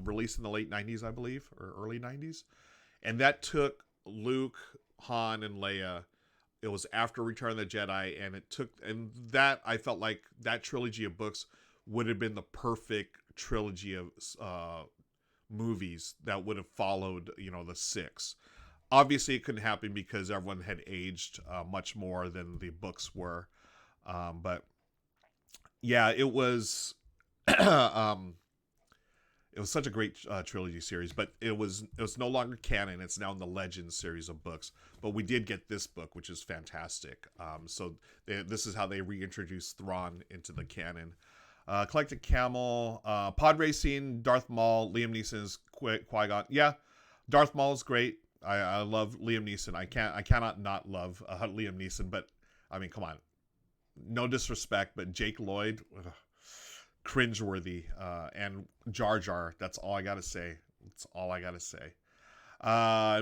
released in the late 90s, I believe, or early 90s. And that took Luke, Han, and Leia. It was after Return of the Jedi, and that I felt like that trilogy of books would have been the perfect trilogy of movies that would have followed, the 6. Obviously, it couldn't happen because everyone had aged much more than the books were. But yeah, it was It was such a great trilogy series, but it was no longer canon. It's now in the Legends series of books. But we did get this book, which is fantastic. This is how they reintroduced Thrawn into the canon. Collected Camel, Pod Racing, Darth Maul, Liam Neeson's Qui-Gon. Yeah, Darth Maul is great. I love Liam Neeson. I cannot not love Liam Neeson. But I mean, come on, no disrespect, but Jake Lloyd, cringeworthy, and Jar Jar. That's all I gotta say. That's all I gotta say.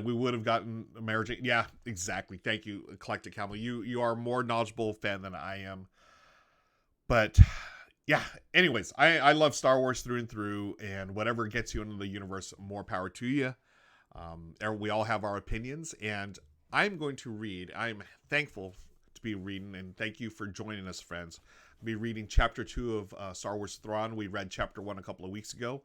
We would have gotten Mara Jade. Yeah, exactly. Thank you, Collected Camel. You are a more knowledgeable fan than I am. But yeah, anyways, I love Star Wars through and through, and whatever gets you into the universe, more power to you. We all have our opinions, and I'm going to read. I'm thankful to be reading, and thank you for joining us, friends. I'll be reading Chapter 2 of Star Wars Thrawn. We read Chapter 1 a couple of weeks ago.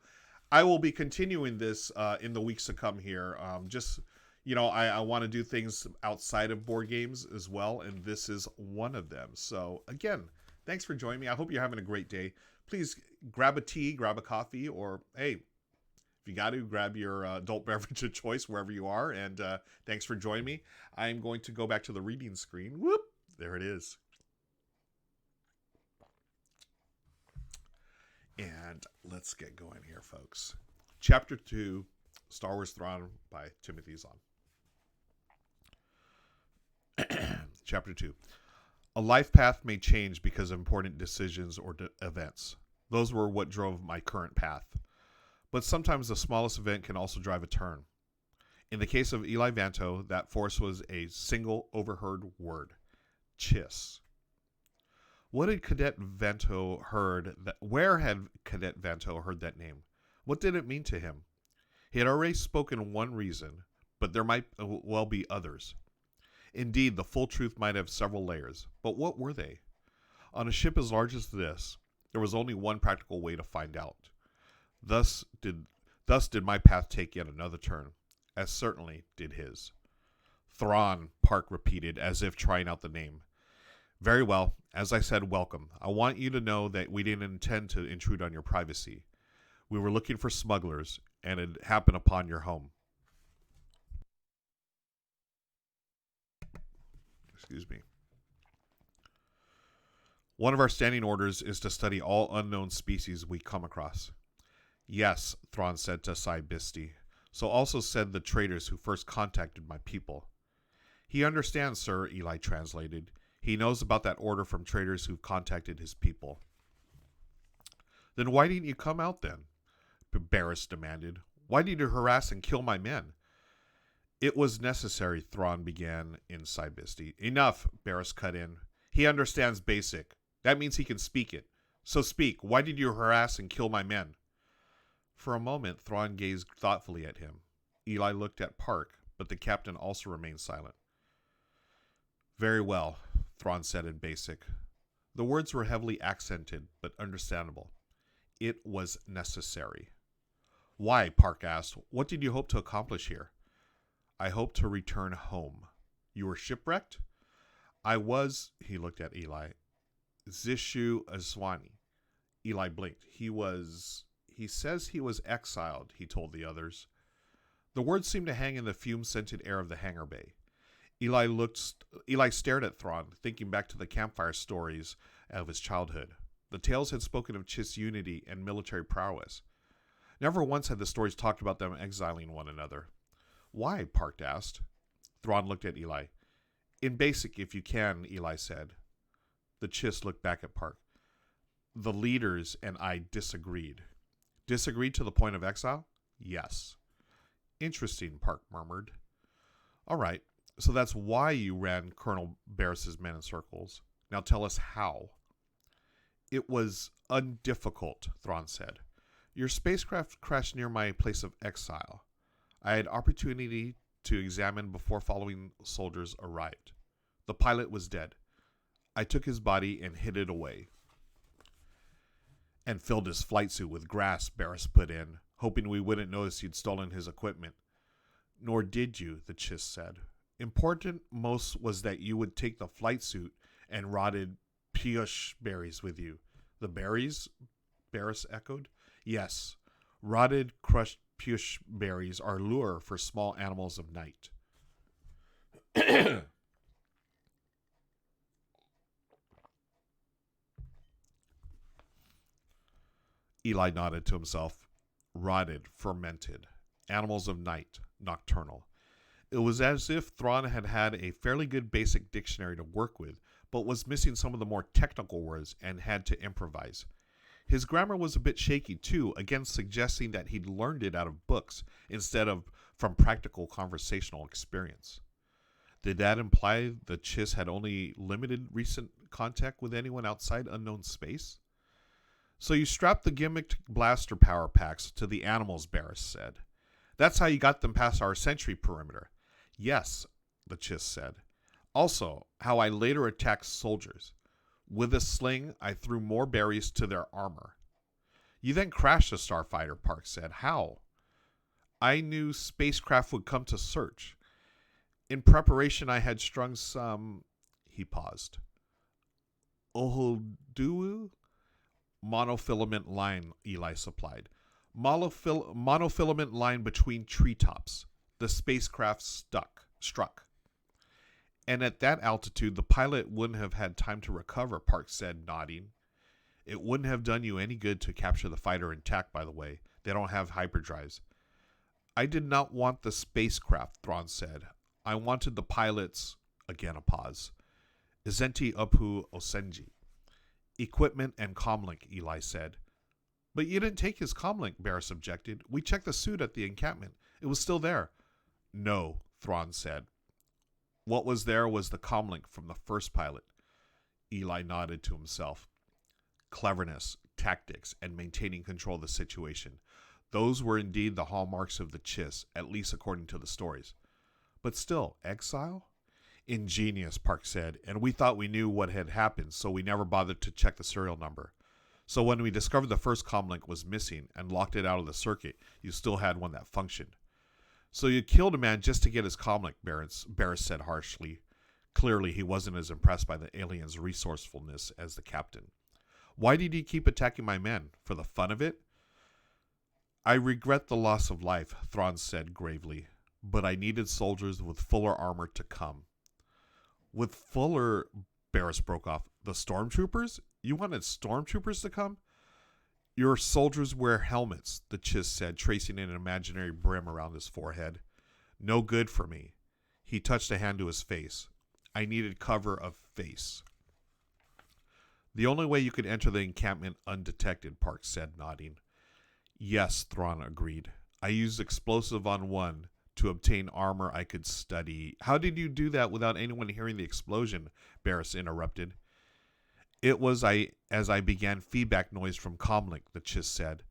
I will be continuing this in the weeks to come here. I want to do things outside of board games as well, and this is one of them. So, again, thanks for joining me. I hope you're having a great day. Please grab a tea, grab a coffee, or, hey, if you got to, grab your adult beverage of choice wherever you are. And thanks for joining me. I'm going to go back to the reading screen. Whoop! There it is. And let's get going here, folks. Chapter 2, Star Wars Thrawn by Timothy Zahn. Chapter 2. A life path may change because of important decisions or events. Those were what drove my current path. But sometimes the smallest event can also drive a turn. In the case of Eli Vanto, that force was a single overheard word. Chiss. Where had Cadet Vanto heard that name? What did it mean to him? He had already spoken one reason, but there might well be others. Indeed, the full truth might have several layers, but what were they? On a ship as large as this, there was only one practical way to find out. Thus did my path take yet another turn, as certainly did his. Thrawn, Park repeated, as if trying out the name. Very well. As I said, welcome. I want you to know that we didn't intend to intrude on your privacy. We were looking for smugglers, and it happened upon your home. Excuse me. One of our standing orders is to study all unknown species we come across. Yes, Thrawn said to Sai Bisti. So also said the traders who first contacted my people. He understands, sir, Eli translated. He knows about that order from traders who've contacted his people. Then why didn't you come out then? Barriss demanded. Why did you harass and kill my men? It was necessary, Thrawn began in Sai Bisti. Enough, Barriss cut in. He understands basic. That means he can speak it. So speak. Why did you harass and kill my men? For a moment, Thrawn gazed thoughtfully at him. Eli looked at Park, but the captain also remained silent. Very well, Thrawn said in basic. The words were heavily accented, but understandable. It was necessary. Why? Park asked. What did you hope to accomplish here? I hope to return home. You were shipwrecked? I was, he looked at Eli. Zishu Aswani. Eli blinked. He says he was exiled, he told the others. The words seemed to hang in the fume-scented air of the hangar bay. Eli stared at Thrawn, thinking back to the campfire stories of his childhood. The tales had spoken of Chiss unity and military prowess. Never once had the stories talked about them exiling one another. Why? Park asked. Thrawn looked at Eli. In basic, if you can, Eli said. The Chiss looked back at Park. The leaders and I disagreed. Disagreed to the point of exile? Yes. Interesting, Park murmured. All right, so that's why you ran Colonel Barriss's men in circles. Now tell us how. It was undifficult, Thrawn said. Your spacecraft crashed near my place of exile. I had opportunity to examine before following soldiers arrived. The pilot was dead. I took his body and hid it away. And filled his flight suit with grass, Barriss put in, hoping we wouldn't notice you'd stolen his equipment. Nor did you, the Chiss said. Important most was that you would take the flight suit and rotted pioche berries with you. The berries? Barriss echoed. Yes. Rotted, crushed push berries are lure for small animals of night. Eli nodded to himself. Rotted, fermented. Animals of night, nocturnal. It was as if Thrawn had had a fairly good basic dictionary to work with, but was missing some of the more technical words and had to improvise. His grammar was a bit shaky too, again suggesting that he'd learned it out of books instead of from practical conversational experience. Did that imply the Chiss had only limited recent contact with anyone outside unknown space? So you strapped the gimmicked blaster power packs to the animals, Barris said. That's how you got them past our sentry perimeter. Yes, the Chiss said. Also, how I later attacked soldiers. With a sling, I threw more berries to their armor. You then crashed a starfighter, Park said. How? I knew spacecraft would come to search. In preparation, I had strung some... He paused. Ohoduu? Monofilament line, Eli supplied. Monofilament line between treetops. The spacecraft struck. And at that altitude, the pilot wouldn't have had time to recover, Park said, nodding. It wouldn't have done you any good to capture the fighter intact, by the way. They don't have hyperdrives. I did not want the spacecraft, Thrawn said. I wanted the pilots, again a pause. Izenti Upu Osenji. Equipment and comlink, Eli said. But you didn't take his comlink, Barris objected. We checked the suit at the encampment. It was still there. No, Thrawn said. What was there was the comlink from the first pilot. Eli nodded to himself. Cleverness, tactics, and maintaining control of the situation. Those were indeed the hallmarks of the Chiss, at least according to the stories. But still, exile? Ingenious, Park said, and we thought we knew what had happened, so we never bothered to check the serial number. So when we discovered the first comlink was missing and locked it out of the circuit, you still had one that functioned. So you killed a man just to get his comlink, Barris said harshly. Clearly, he wasn't as impressed by the alien's resourcefulness as the captain. Why did you keep attacking my men? For the fun of it? I regret the loss of life, Thrawn said gravely, but I needed soldiers with fuller armor to come. With fuller, Barris broke off. The stormtroopers? You wanted stormtroopers to come? Your soldiers wear helmets, the Chiss said, tracing an imaginary brim around his forehead. No good for me. He touched a hand to his face. I needed cover of face. The only way you could enter the encampment undetected, Park said, nodding. Yes, Thrawn agreed. I used explosive on one to obtain armor I could study. How did you do that without anyone hearing the explosion? Barris interrupted. It was as I began feedback noise from comlink, the Chiss said.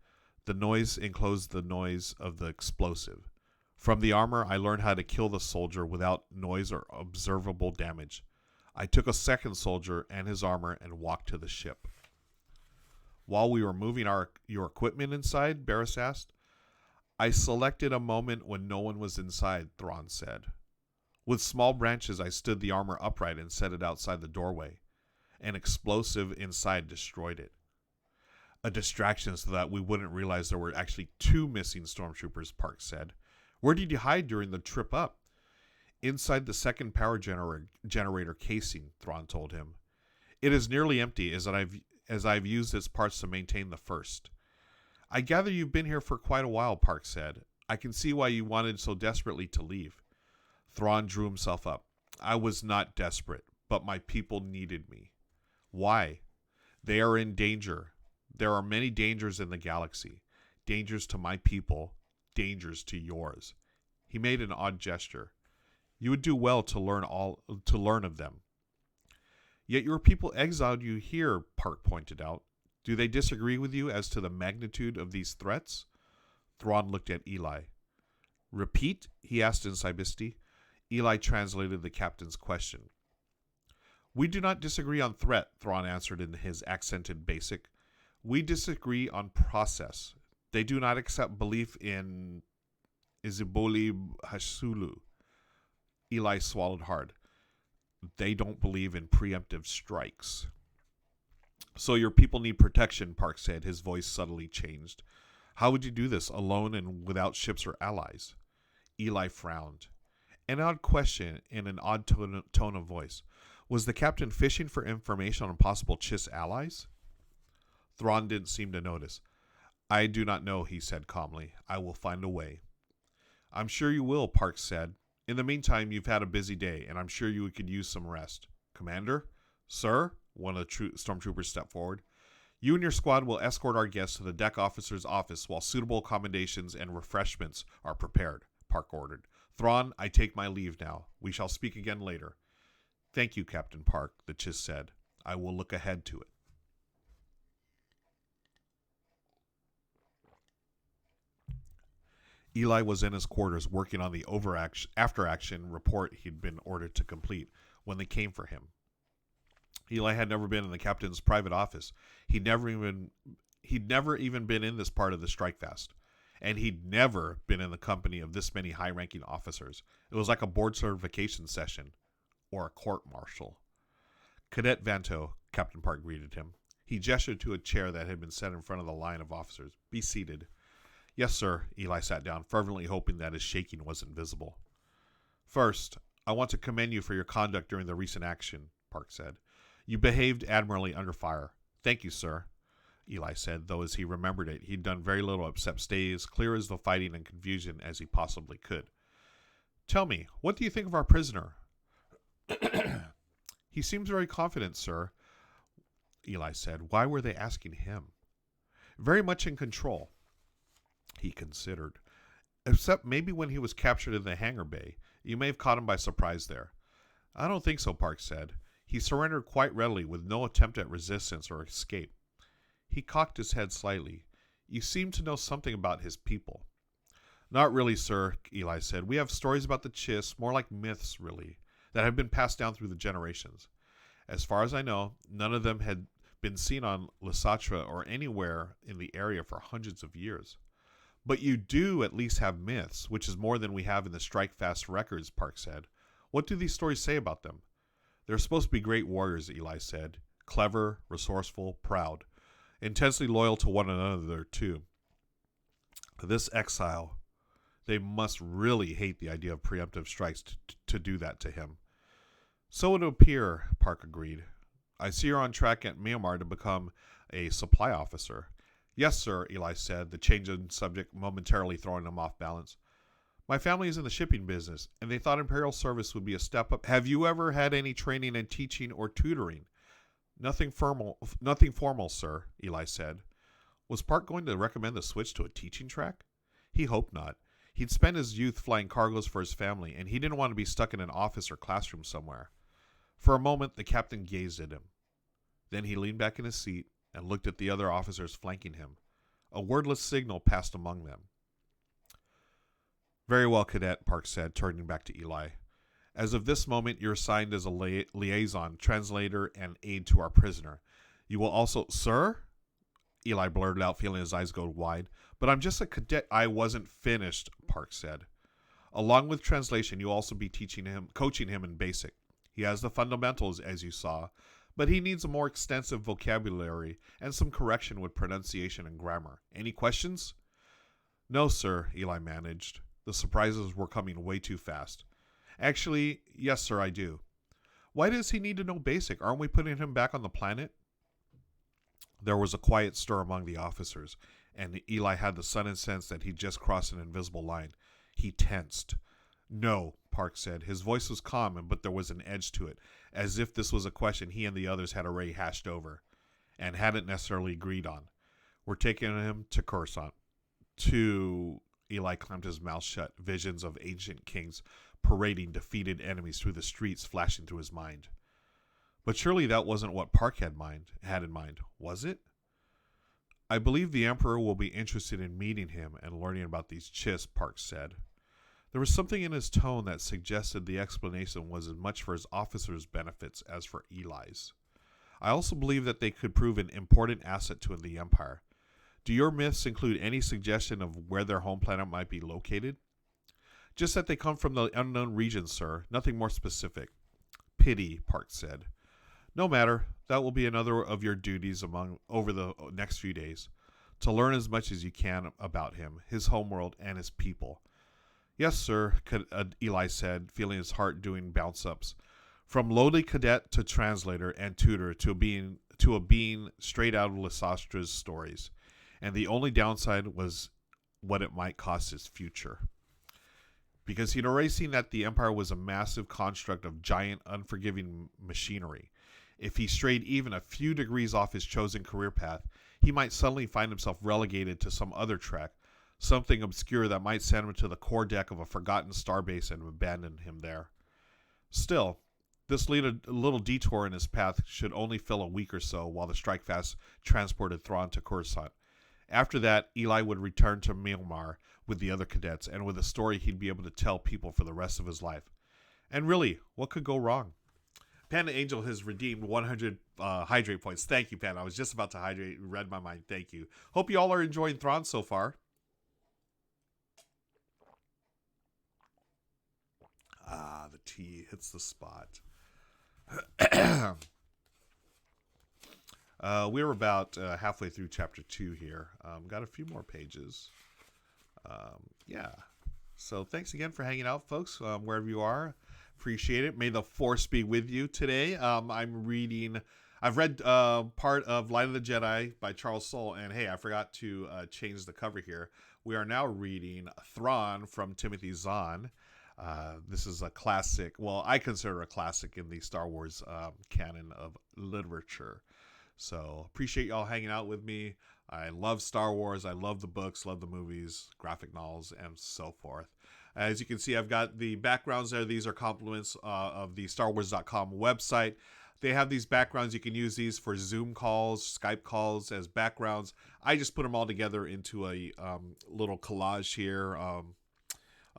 The noise enclosed the noise of the explosive. From the armor, I learned how to kill the soldier without noise or observable damage. I took a second soldier and his armor and walked to the ship. While we were moving your equipment inside, Barris asked. I selected a moment when no one was inside, Thrawn said. With small branches, I stood the armor upright and set it outside the doorway. An explosive inside destroyed it. A distraction so that we wouldn't realize there were actually two missing stormtroopers, Park said. Where did you hide during the trip up? Inside the second power generator casing, Thrawn told him. It is nearly empty as I've used its parts to maintain the first. I gather you've been here for quite a while, Park said. I can see why you wanted so desperately to leave. Thrawn drew himself up. I was not desperate, but my people needed me. Why? They are in danger. There are many dangers in the galaxy. Dangers to my people, dangers to yours. He made an odd gesture. You would do well to learn of them. Yet your people exiled you here, Park pointed out. Do they disagree with you as to the magnitude of these threats? Thrawn looked at Eli. Repeat? He asked in Cybisti. Eli translated the captain's question. We do not disagree on threat, Thrawn answered in his accented basic. We disagree on process. They do not accept belief in Iziboli Hasulu. Eli swallowed hard. They don't believe in preemptive strikes. So your people need protection, Park said, his voice subtly changed. How would you do this, alone and without ships or allies? Eli frowned. An odd question in an odd tone of voice. Was the captain fishing for information on possible Chiss allies? Thrawn didn't seem to notice. I do not know, he said calmly. I will find a way. I'm sure you will, Parks said. In the meantime, you've had a busy day, and I'm sure you could use some rest. Commander? Sir? One of the stormtroopers stepped forward. You and your squad will escort our guests to the deck officer's office while suitable accommodations and refreshments are prepared, Park ordered. Thrawn, I take my leave now. We shall speak again later. Thank you, Captain Park, the Chiss said. I will look ahead to it. Eli was in his quarters working on the after-action report he'd been ordered to complete when they came for him. Eli had never been in the captain's private office. He'd never even been in this part of the strikefast. And he'd never been in the company of this many high-ranking officers. It was like a board certification session or a court-martial. Cadet Vanto, Captain Park greeted him. He gestured to a chair that had been set in front of the line of officers. Be seated. Yes, sir. Eli sat down, fervently hoping that his shaking wasn't visible. First, I want to commend you for your conduct during the recent action, Park said. You behaved admirably under fire. Thank you, sir, Eli said, though as he remembered it, he'd done very little except stay as clear as the fighting and confusion as he possibly could. Tell me, what do you think of our prisoner? He seems very confident, sir, Eli said. Why were they asking him? Very much in control, he considered. Except maybe when he was captured in the hangar bay. You may have caught him by surprise there. I don't think so, Park said. He surrendered quite readily with no attempt at resistance or escape. He cocked his head slightly. You seem to know something about his people. Not really, sir, Eli said. We have stories about the Chiss, more like myths, really, that have been passed down through the generations. As far as I know, none of them had been seen on Lasatra or anywhere in the area for hundreds of years. But you do at least have myths, which is more than we have in the Strikefast records, Park said. What do these stories say about them? They're supposed to be great warriors, Eli said. Clever, resourceful, proud. Intensely loyal to one another, too. This exile, they must really hate the idea of preemptive strikes to do that to him. So it would appear, Park agreed. I see you're on track at Myanmar to become a supply officer. Yes, sir, Eli said, the change in subject momentarily throwing him off balance. My family is in the shipping business, and they thought Imperial service would be a step up. Have you ever had any training in teaching or tutoring? Nothing formal, sir, Eli said. Was Park going to recommend the switch to a teaching track? He hoped not. He'd spent his youth flying cargoes for his family, and he didn't want to be stuck in an office or classroom somewhere. For a moment, the captain gazed at him. Then he leaned back in his seat and looked at the other officers flanking him. A wordless signal passed among them. Very well, Cadet, Park said, turning back to Eli. As of this moment, you're assigned as a liaison, translator, and aide to our prisoner. You will also... Sir? Eli blurted out, feeling his eyes go wide. But I'm just a cadet. I wasn't finished, Park said. Along with translation, you'll also be coaching him in basic. He has the fundamentals, as you saw, but he needs a more extensive vocabulary and some correction with pronunciation and grammar. Any questions? No, sir, Eli managed. The surprises were coming way too fast. Actually, yes, sir, I do. Why does he need to know basic? Aren't we putting him back on the planet? There was a quiet stir among the officers, and Eli had the sudden sense that he'd just crossed an invisible line. He tensed. No, Park said. His voice was calm, but there was an edge to it, as if this was a question he and the others had already hashed over, and hadn't necessarily agreed on. We're taking him to Coruscant. Eli clamped his mouth shut, visions of ancient kings parading defeated enemies through the streets flashing through his mind. But surely that wasn't what Park had in mind, was it? I believe the Emperor will be interested in meeting him and learning about these Chiss, Park said. There was something in his tone that suggested the explanation was as much for his officers' benefits as for Eli's. I also believe that they could prove an important asset to the Empire. Do your myths include any suggestion of where their home planet might be located? Just that they come from the unknown region, sir. Nothing more specific. Pity, Park said. No matter. That will be another of your duties over the next few days. to learn as much as you can about him, his homeworld, and his people. Yes, sir, Eli said, feeling his heart doing bounce-ups. From lowly cadet to translator and tutor to a being straight out of Lysastra's stories. And the only downside was what it might cost his future. Because he'd already seen that the Empire was a massive construct of giant, unforgiving machinery. If he strayed even a few degrees off his chosen career path, he might suddenly find himself relegated to some other trek, something obscure that might send him to the core deck of a forgotten starbase and abandon him there. Still, this little detour in his path should only fill a week or so while the Strikefast transported Thrawn to Coruscant. After that, Eli would return to Myanmar with the other cadets, and with a story he'd be able to tell people for the rest of his life. And really, what could go wrong? Panda Angel has redeemed 100 hydrate points. Thank you, Panda. I was just about to hydrate. You read my mind. Thank you. Hope you all are enjoying Thrawn so far. Ah, the tea hits the spot. We're about halfway through chapter 2 here. Got a few more pages. Yeah. So thanks again for hanging out, folks, wherever you are. Appreciate it. May the Force be with you today. I've read part of Light of the Jedi by Charles Soule, and hey, I forgot to change the cover here. We are now reading Thrawn from Timothy Zahn. This is a classic. Well, I consider a classic in the Star Wars canon of literature. So appreciate y'all hanging out with me. I love Star Wars. I love the books, love the movies, graphic novels, and so forth. As you can see, I've got the backgrounds there. These are compliments of the StarWars.com website. They have these backgrounds. You can use these for Zoom calls, Skype calls as backgrounds. I just put them all together into a little collage here, a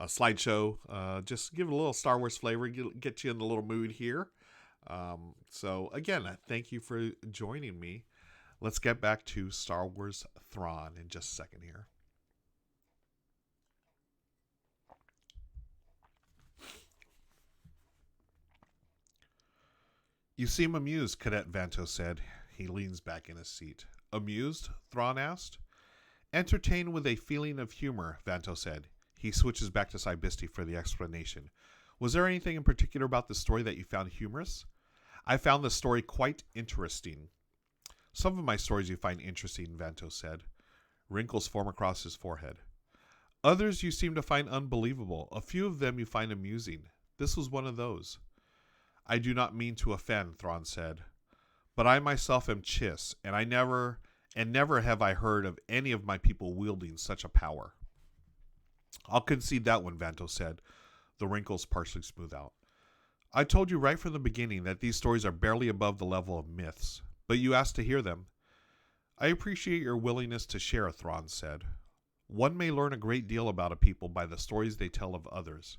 slideshow. Just give it a little Star Wars flavor, get you in the little mood here. So again, thank you for joining me. Let's get back to Star Wars Thrawn in just a second here. You seem amused, Cadet Vanto said. He leans back in his seat. Amused? Thrawn asked. Entertained with a feeling of humor, Vanto said. He switches back to Cybisti for the explanation. Was there anything in particular about the story that you found humorous? I found the story quite interesting. Some of my stories you find interesting, Vanto said. Wrinkles form across his forehead. Others you seem to find unbelievable. A few of them you find amusing. This was one of those. I do not mean to offend, Thrawn said. But I myself am Chiss, and never have I heard of any of my people wielding such a power. I'll concede that one, Vanto said, the wrinkles partially smooth out. I told you right from the beginning that these stories are barely above the level of myths, but you asked to hear them. I appreciate your willingness to share, Thrawn said. One may learn a great deal about a people by the stories they tell of others.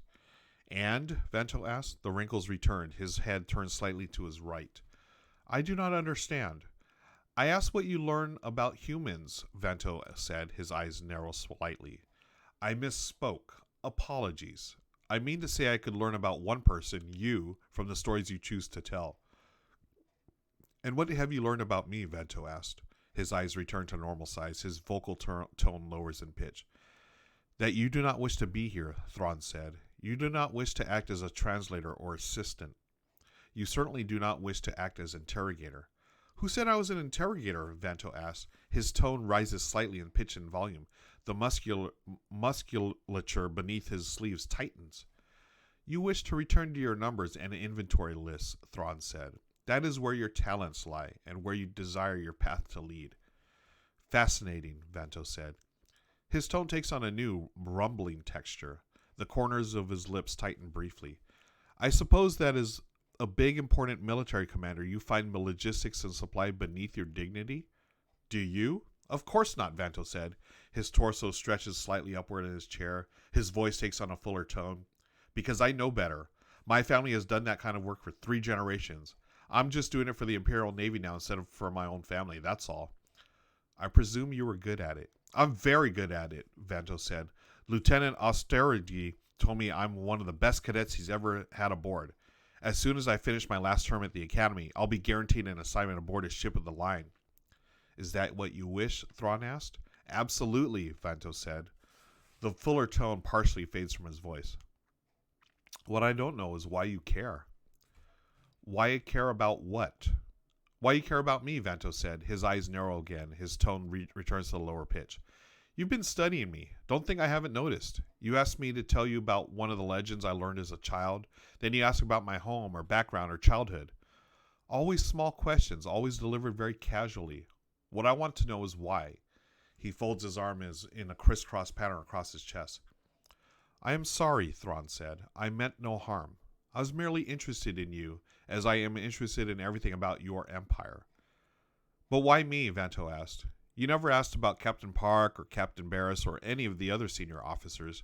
And, Vanto asked, the wrinkles returned, his head turned slightly to his right. I do not understand. I asked what you learn about humans, Vanto said, his eyes narrow slightly. I misspoke. Apologies. I mean to say I could learn about one person, you, from the stories you choose to tell. And what have you learned about me, Vanto asked. His eyes return to normal size, his vocal tone lowers in pitch. That you do not wish to be here, Thrawn said. You do not wish to act as a translator or assistant. You certainly do not wish to act as interrogator. Who said I was an interrogator? Vanto asked. His tone rises slightly in pitch and volume. The musculature beneath his sleeves tightens. You wish to return to your numbers and inventory lists, Thrawn said. That is where your talents lie, and where you desire your path to lead. Fascinating, Vanto said. His tone takes on a new, rumbling texture. The corners of his lips tighten briefly. I suppose that as a big, important military commander, you find logistics and supply beneath your dignity? Do you? Of course not, Vanto said. His torso stretches slightly upward in his chair. His voice takes on a fuller tone. Because I know better. My family has done that kind of work for 3 generations. I'm just doing it for the Imperial Navy now instead of for my own family, that's all. I presume you were good at it. I'm very good at it, Vanto said. Lieutenant Austerity told me I'm one of the best cadets he's ever had aboard. As soon as I finish my last term at the Academy, I'll be guaranteed an assignment aboard a ship of the line. Is that what you wish? Thrawn asked. Absolutely, Vanto said. The fuller tone partially fades from his voice. What I don't know is why you care. Why you care about what? Why you care about me, Vanto said. His eyes narrow again. His tone returns to the lower pitch. You've been studying me. Don't think I haven't noticed. You asked me to tell you about one of the legends I learned as a child. Then you asked about my home or background or childhood. Always small questions, always delivered very casually. What I want to know is why. He folds his arm in a crisscross pattern across his chest. I am sorry, Thrawn said. I meant no harm. I was merely interested in you, as I am interested in everything about your empire. But why me? Vanto asked. You never asked about Captain Park or Captain Barris or any of the other senior officers,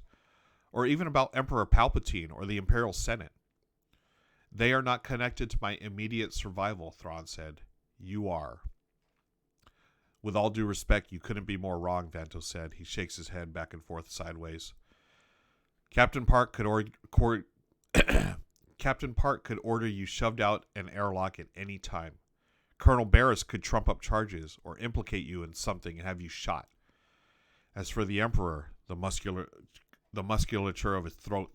or even about Emperor Palpatine or the Imperial Senate. They are not connected to my immediate survival, Thrawn said. You are. With all due respect, you couldn't be more wrong, Vanto said. He shakes his head back and forth sideways. Captain Park could order you shoved out an airlock at any time. Colonel Barris could trump up charges or implicate you in something and have you shot. As for the Emperor, the musculature of his throat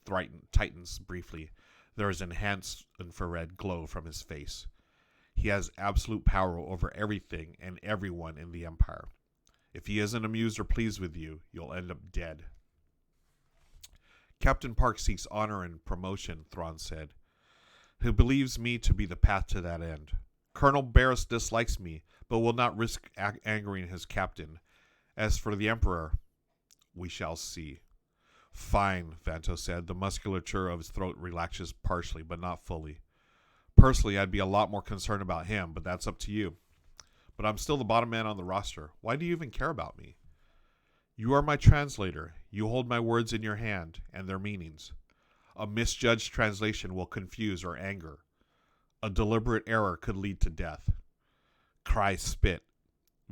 tightens briefly. There is enhanced infrared glow from his face. He has absolute power over everything and everyone in the Empire. If he isn't amused or pleased with you, you'll end up dead. Captain Park seeks honor and promotion, Thrawn said. He believes me to be the path to that end. Colonel Barris dislikes me, but will not risk angering his captain. As for the Emperor, we shall see. Fine, Vanto said. The musculature of his throat relaxes partially, but not fully. Personally, I'd be a lot more concerned about him, but that's up to you. But I'm still the bottom man on the roster. Why do you even care about me? You are my translator. You hold my words in your hand and their meanings. A misjudged translation will confuse or anger. A deliberate error could lead to death. Cry spit,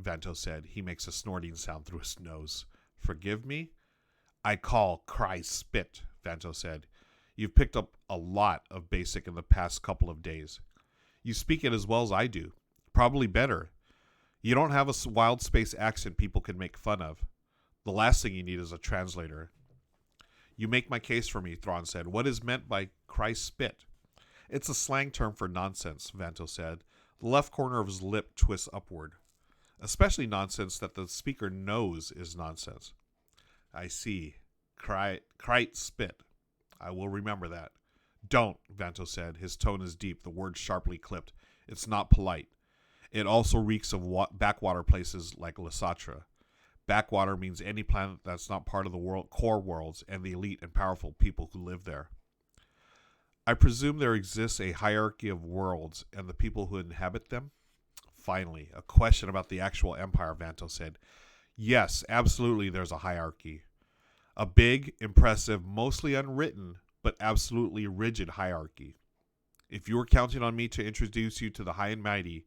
Vanto said. He makes a snorting sound through his nose. Forgive me? I call cry spit, Vanto said. You've picked up a lot of basic in the past couple of days. You speak it as well as I do. Probably better. You don't have a wild space accent people can make fun of. The last thing you need is a translator. You make my case for me, Thrawn said. What is meant by cry spit? It's a slang term for nonsense, Vanto said. The left corner of his lip twists upward. Especially nonsense that the speaker knows is nonsense. I see. Crite spit. I will remember that. Don't, Vanto said. His tone is deep, the words sharply clipped. It's not polite. It also reeks of backwater places like Lasatra. Backwater means any planet that's not part of the core worlds and the elite and powerful people who live there. I presume there exists a hierarchy of worlds and the people who inhabit them? Finally, a question about the actual empire, Vanto said. Yes, absolutely there's a hierarchy. A big, impressive, mostly unwritten, but absolutely rigid hierarchy. If you were counting on me to introduce you to the high and mighty,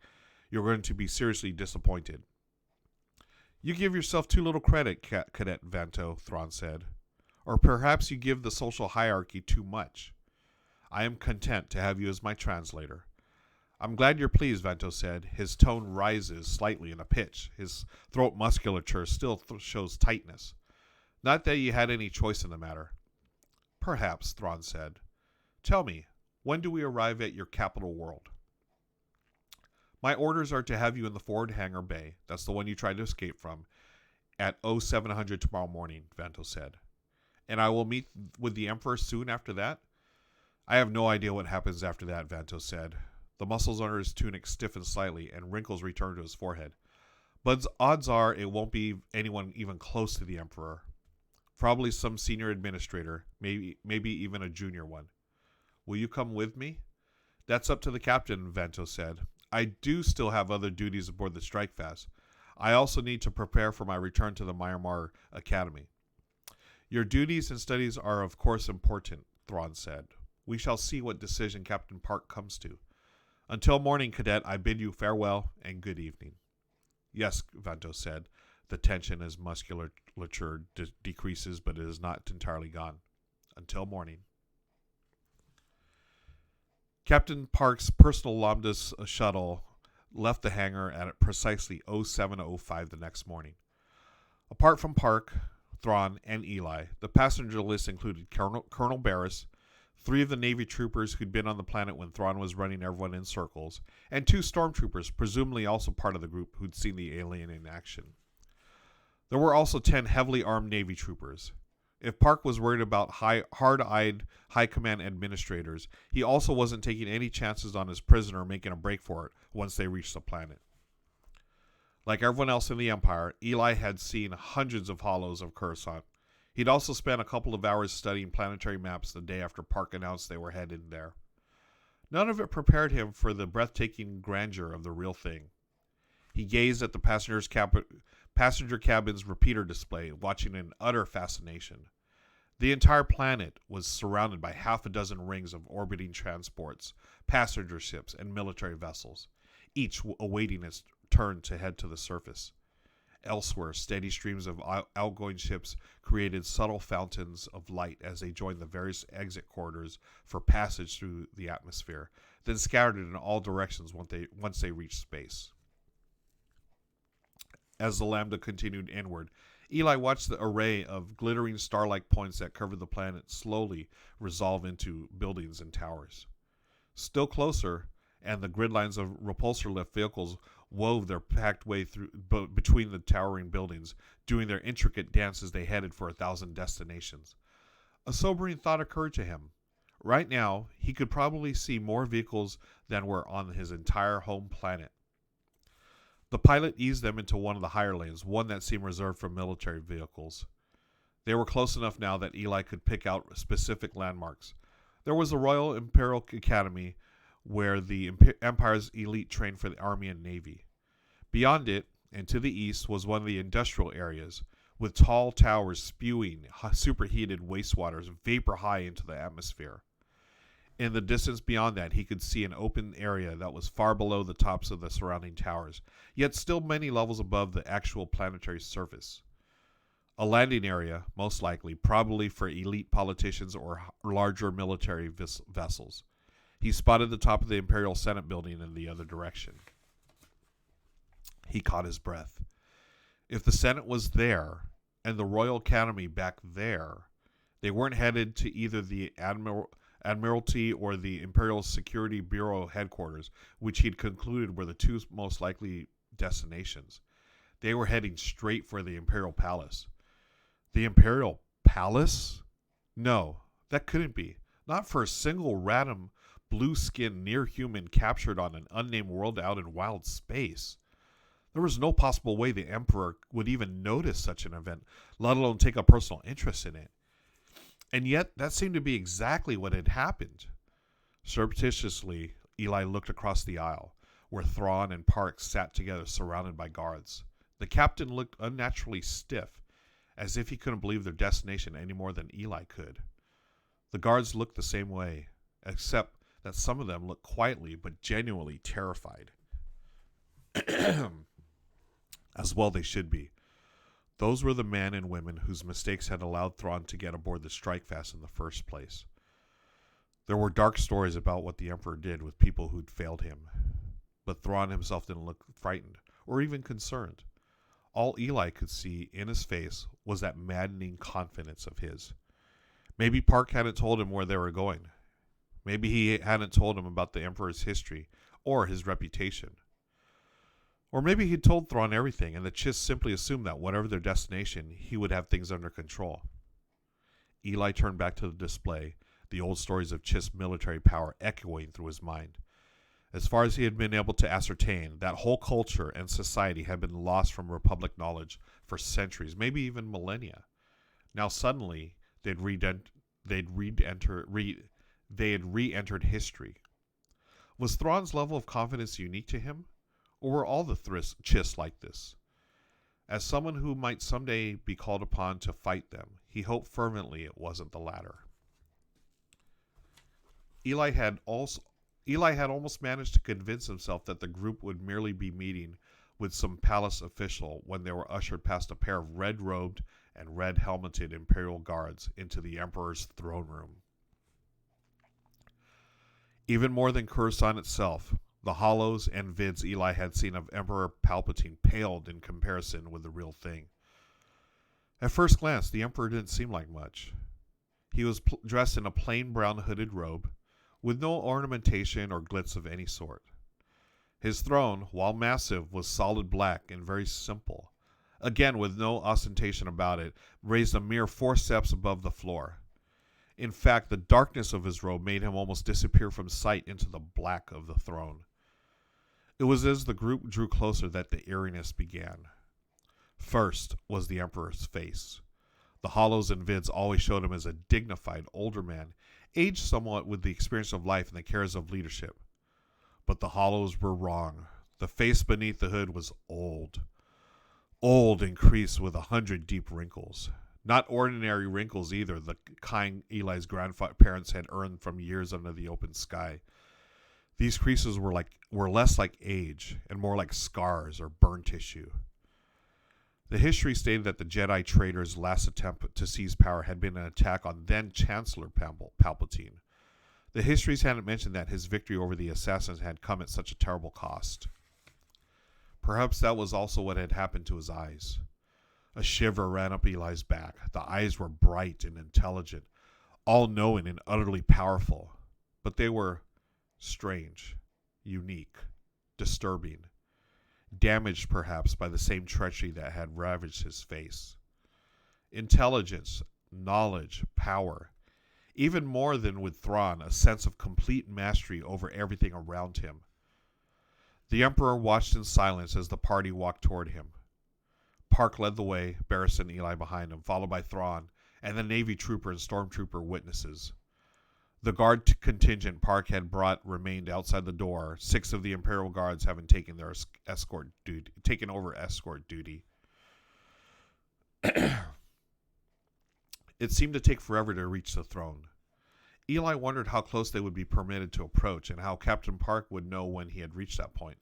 you're going to be seriously disappointed. You give yourself too little credit, Cadet Vanto, Thrawn said. Or perhaps you give the social hierarchy too much. I am content to have you as my translator. I'm glad you're pleased, Vanto said. His tone rises slightly in a pitch. His throat musculature still shows tightness. Not that you had any choice in the matter. Perhaps, Thrawn said. Tell me, when do we arrive at your capital world? My orders are to have you in the forward hangar bay, that's the one you tried to escape from, at 0700 tomorrow morning, Vanto said. And I will meet with the Emperor soon after that? I have no idea what happens after that, Vanto said. The muscles under his tunic stiffen slightly, and wrinkles return to his forehead. But odds are it won't be anyone even close to the Emperor. Probably some senior administrator, maybe even a junior one. Will you come with me? That's up to the captain, Vanto said. I do still have other duties aboard the Strikefast. I also need to prepare for my return to the Myanmar Academy. Your duties and studies are of course important, Thrawn said. We shall see what decision Captain Park comes to. Until morning, Cadet, I bid you farewell and good evening. Yes, Vanto said. The tension in his musculature decreases, but it is not entirely gone. Until morning. Captain Park's personal Lambda shuttle left the hangar at precisely 07:05 the next morning.
Apart from Park, Thrawn, and Eli, the passenger list included Colonel Barris, 3 of the Navy troopers who'd been on the planet when Thrawn was running everyone in circles, and 2 stormtroopers, presumably also part of the group who'd seen the alien in action. There were also 10 heavily armed Navy troopers. If Park was worried about hard-eyed high command administrators, he also wasn't taking any chances on his prisoner making a break for it once they reached the planet. Like everyone else in the Empire, Eli had seen hundreds of hollows of Coruscant. He'd also spent a couple of hours studying planetary maps the day after Park announced they were headed there. None of it prepared him for the breathtaking grandeur of the real thing. He gazed at the passenger cabin's repeater display, watching in utter fascination. The entire planet was surrounded by half a dozen rings of orbiting transports, passenger ships, and military vessels, each awaiting its turn to head to the surface. Elsewhere, steady streams of outgoing ships created subtle fountains of light as they joined the various exit corridors for passage through the atmosphere, then scattered in all directions once they reached space. As the Lambda continued inward, Eli watched the array of glittering star-like points that covered the planet slowly resolve into buildings and towers. Still closer, and the grid lines of repulsor lift vehicles wove their packed way through between the towering buildings, doing their intricate dance as they headed for 1,000 destinations. A sobering thought occurred to him. Right now, he could probably see more vehicles than were on his entire home planet. The pilot eased them into one of the higher lanes, one that seemed reserved for military vehicles. They were close enough now that Eli could pick out specific landmarks. There was the Royal Imperial Academy, where the Empire's elite trained for the Army and Navy. Beyond it, and to the east, was one of the industrial areas, with tall towers spewing superheated wastewaters vapor high into the atmosphere. In the distance beyond that, he could see an open area that was far below the tops of the surrounding towers, yet still many levels above the actual planetary surface. A landing area, most likely, probably for elite politicians or larger military vessels. He spotted the top of the Imperial Senate building in the other direction. He caught his breath. If the Senate was there, and the Royal Academy back there, they weren't headed to either the Admiralty or the Imperial Security Bureau headquarters, which he'd concluded were the 2 most likely destinations. They were heading straight for the Imperial Palace. The Imperial Palace? No, that couldn't be. Not for a single random blue-skinned near-human captured on an unnamed world out in wild space. There was no possible way the Emperor would even notice such an event, let alone take a personal interest in it. And yet, that seemed to be exactly what had happened. Surreptitiously, Eli looked across the aisle, where Thrawn and Park sat together surrounded by guards. The captain looked unnaturally stiff, as if he couldn't believe their destination any more than Eli could. The guards looked the same way, except that some of them looked quietly but genuinely terrified. As well they should be. Those were the men and women whose mistakes had allowed Thrawn to get aboard the Strikefast in the first place. There were dark stories about what the Emperor did with people who'd failed him, but Thrawn himself didn't look frightened or even concerned. All Eli could see in his face was that maddening confidence of his. Maybe Park hadn't told him where they were going. Maybe he hadn't told him about the Emperor's history or his reputation. Or maybe he'd told Thrawn everything, and the Chiss simply assumed that whatever their destination, he would have things under control. Eli turned back to the display, the old stories of Chiss military power echoing through his mind. As far as he had been able to ascertain, that whole culture and society had been lost from Republic knowledge for centuries, maybe even millennia. Now suddenly, they had re-entered history. Was Thrawn's level of confidence unique to him? Or were all the Chiss like this? As someone who might someday be called upon to fight them, he hoped fervently it wasn't the latter. Eli had almost managed to convince himself that the group would merely be meeting with some palace official when they were ushered past a pair of red-robed and red-helmeted Imperial guards into the Emperor's throne room. Even more than Coruscant itself, the hollows and vids Eli had seen of Emperor Palpatine paled in comparison with the real thing. At first glance, the Emperor didn't seem like much. He was dressed in a plain brown hooded robe, with no ornamentation or glitz of any sort. His throne, while massive, was solid black and very simple. Again, with no ostentation about it, raised a mere 4 steps above the floor. In fact, the darkness of his robe made him almost disappear from sight into the black of the throne. It was as the group drew closer that the eeriness began. First was the Emperor's face. The hollows and vids always showed him as a dignified older man, aged somewhat with the experience of life and the cares of leadership. But the hollows were wrong. The face beneath the hood was old. Old and creased with 100 deep wrinkles. Not ordinary wrinkles either, the kind Eli's grandparents had earned from years under the open sky. These creases were less like age and more like scars or burn tissue. The history stated that the Jedi traitors' last attempt to seize power had been an attack on then-Chancellor Palpatine. The histories hadn't mentioned that his victory over the assassins had come at such a terrible cost. Perhaps that was also what had happened to his eyes. A shiver ran up Eli's back. The eyes were bright and intelligent, all-knowing and utterly powerful. But they were strange, unique, disturbing. Damaged perhaps by the same treachery that had ravaged his face. Intelligence, knowledge, power. Even more than with Thrawn, a sense of complete mastery over everything around him. The Emperor watched in silence as the party walked toward him. Park led the way, Barris and Eli behind him, followed by Thrawn and the Navy trooper and stormtrooper witnesses. The guard contingent Park had brought remained outside the door, 6 of the Imperial guards having taken over escort duty. It seemed to take forever to reach the throne. Eli wondered how close they would be permitted to approach and how Captain Park would know when he had reached that point.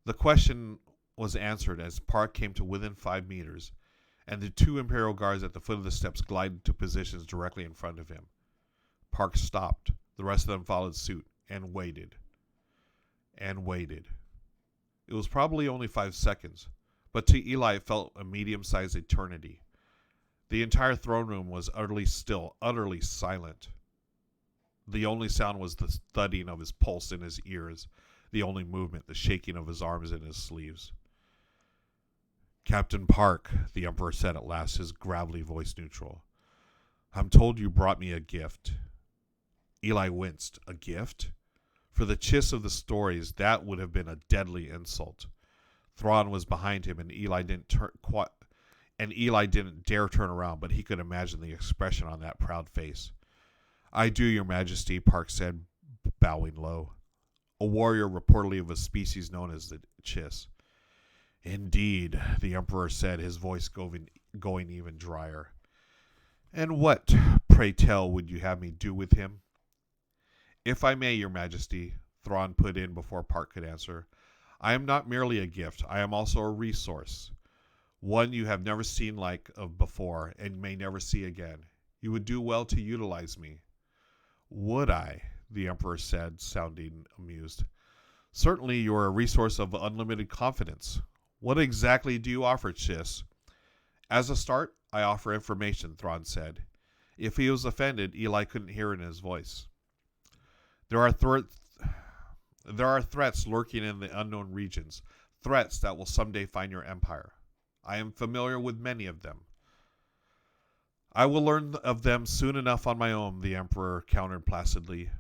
The question was answered as Park came to within 5 meters, and the 2 Imperial guards at the foot of the steps glided to positions directly in front of him. Park stopped. The rest of them followed suit and waited. And waited. It was probably only 5 seconds, but to Eli it felt a medium-sized eternity. The entire throne room was utterly still, utterly silent. The only sound was the thudding of his pulse in his ears, the only movement, the shaking of his arms and his sleeves. "Captain Park," the Emperor said at last, his gravelly voice neutral. "I'm told you brought me a gift." Eli winced. A gift? For the Chiss of the stories, that would have been a deadly insult. Thrawn was behind him, and Eli didn't dare turn around, but he could imagine the expression on that proud face. "I do, Your Majesty," Park said, bowing low. A warrior reportedly of a species known as the Chiss. "Indeed," the Emperor said, his voice going even drier. "And what, pray tell, would you have me do with him?" "If I may, Your Majesty," Thrawn put in before Park could answer, "I am not merely a gift, I am also a resource. One you have never seen like of before, and may never see again. You would do well to utilize me." "Would I?" the Emperor said, sounding amused. "Certainly you are a resource of unlimited confidence. What exactly do you offer, Chiss?" "As a start, I offer information," Thrawn said. If he was offended, Eli couldn't hear it in his voice. There are threats lurking in the unknown regions, threats that will someday find your empire. I am familiar with many of them. "I will learn of them soon enough on my own," the Emperor countered placidly.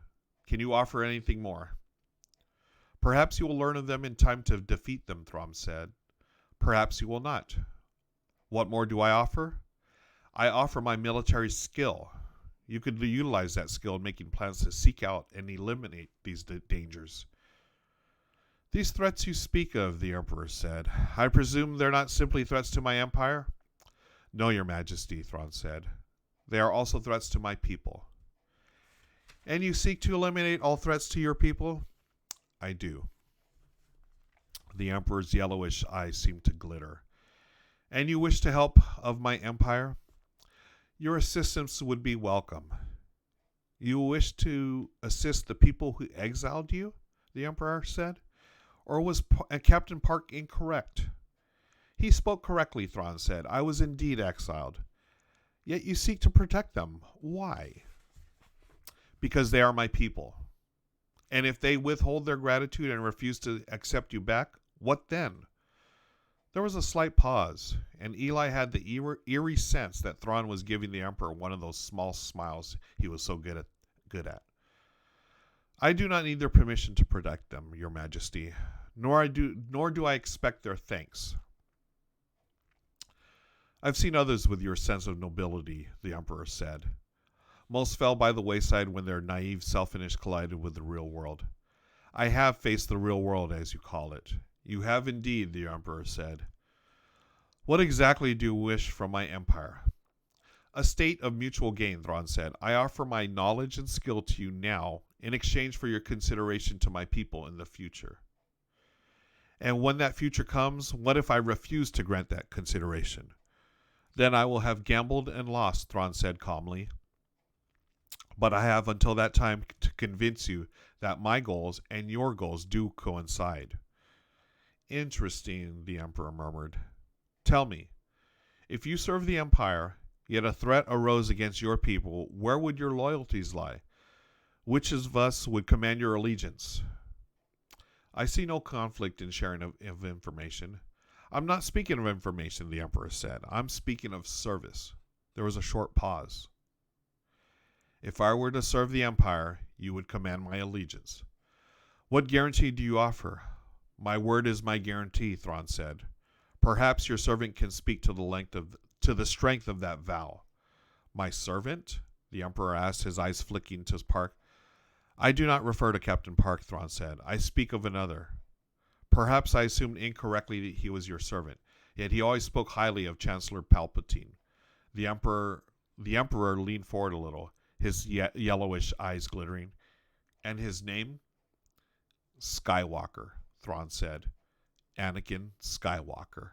"Can you offer anything more?" "Perhaps you will learn of them in time to defeat them," Thrawn said. "Perhaps you will not." "What more do I offer?" "I offer my military skill. You could utilize that skill in making plans to seek out and eliminate these dangers." "These threats you speak of," the Emperor said, "I presume they're not simply threats to my empire?" "No, Your Majesty," Thrawn said. "They are also threats to my people." "And you seek to eliminate all threats to your people?" "I do." The Emperor's yellowish eyes seemed to glitter. "And you wish to help of my empire?" "Your assistance would be welcome." "You wish to assist the people who exiled you?" the Emperor said. "Or was Captain Park incorrect?" He spoke correctly, Thrawn said. I was indeed exiled. Yet you seek to protect them. Why? Because they are my people. And if they withhold their gratitude and refuse to accept you back, what then? There was a slight pause, and Eli had the eerie sense that Thrawn was giving the Emperor one of those small smiles he was so good at. I do not need their permission to protect them, Your Majesty, nor do I expect their thanks. I've seen others with your sense of nobility, the Emperor said. Most fell by the wayside when their naive selfishness collided with the real world. I have faced the real world, as you call it. You have indeed, the Emperor said. What exactly do you wish from my empire? A state of mutual gain, Thrawn said. I offer my knowledge and skill to you now in exchange for your consideration to my people in the future. And when that future comes, what if I refuse to grant that consideration? Then I will have gambled and lost, Thrawn said calmly. But I have until that time to convince you that my goals and your goals do coincide. Interesting, the Emperor murmured. Tell me, if you serve the Empire, yet a threat arose against your people, where would your loyalties lie? Which of us would command your allegiance? I see no conflict in sharing of information. I'm not speaking of information, the Emperor said. I'm speaking of service. There was a short pause. If I were to serve the Empire, you would command my allegiance. What guarantee do you offer? My word is my guarantee, Thrawn said. Perhaps your servant can speak to the strength of that vow. My servant? The Emperor asked, his eyes flicking to Park. I do not refer to Captain Park, Thrawn said. I speak of another. Perhaps I assumed incorrectly that he was your servant, yet he always spoke highly of Chancellor Palpatine. The Emperor leaned forward a little, his yellowish eyes glittering. And his name? Skywalker, Thrawn said. Anakin Skywalker.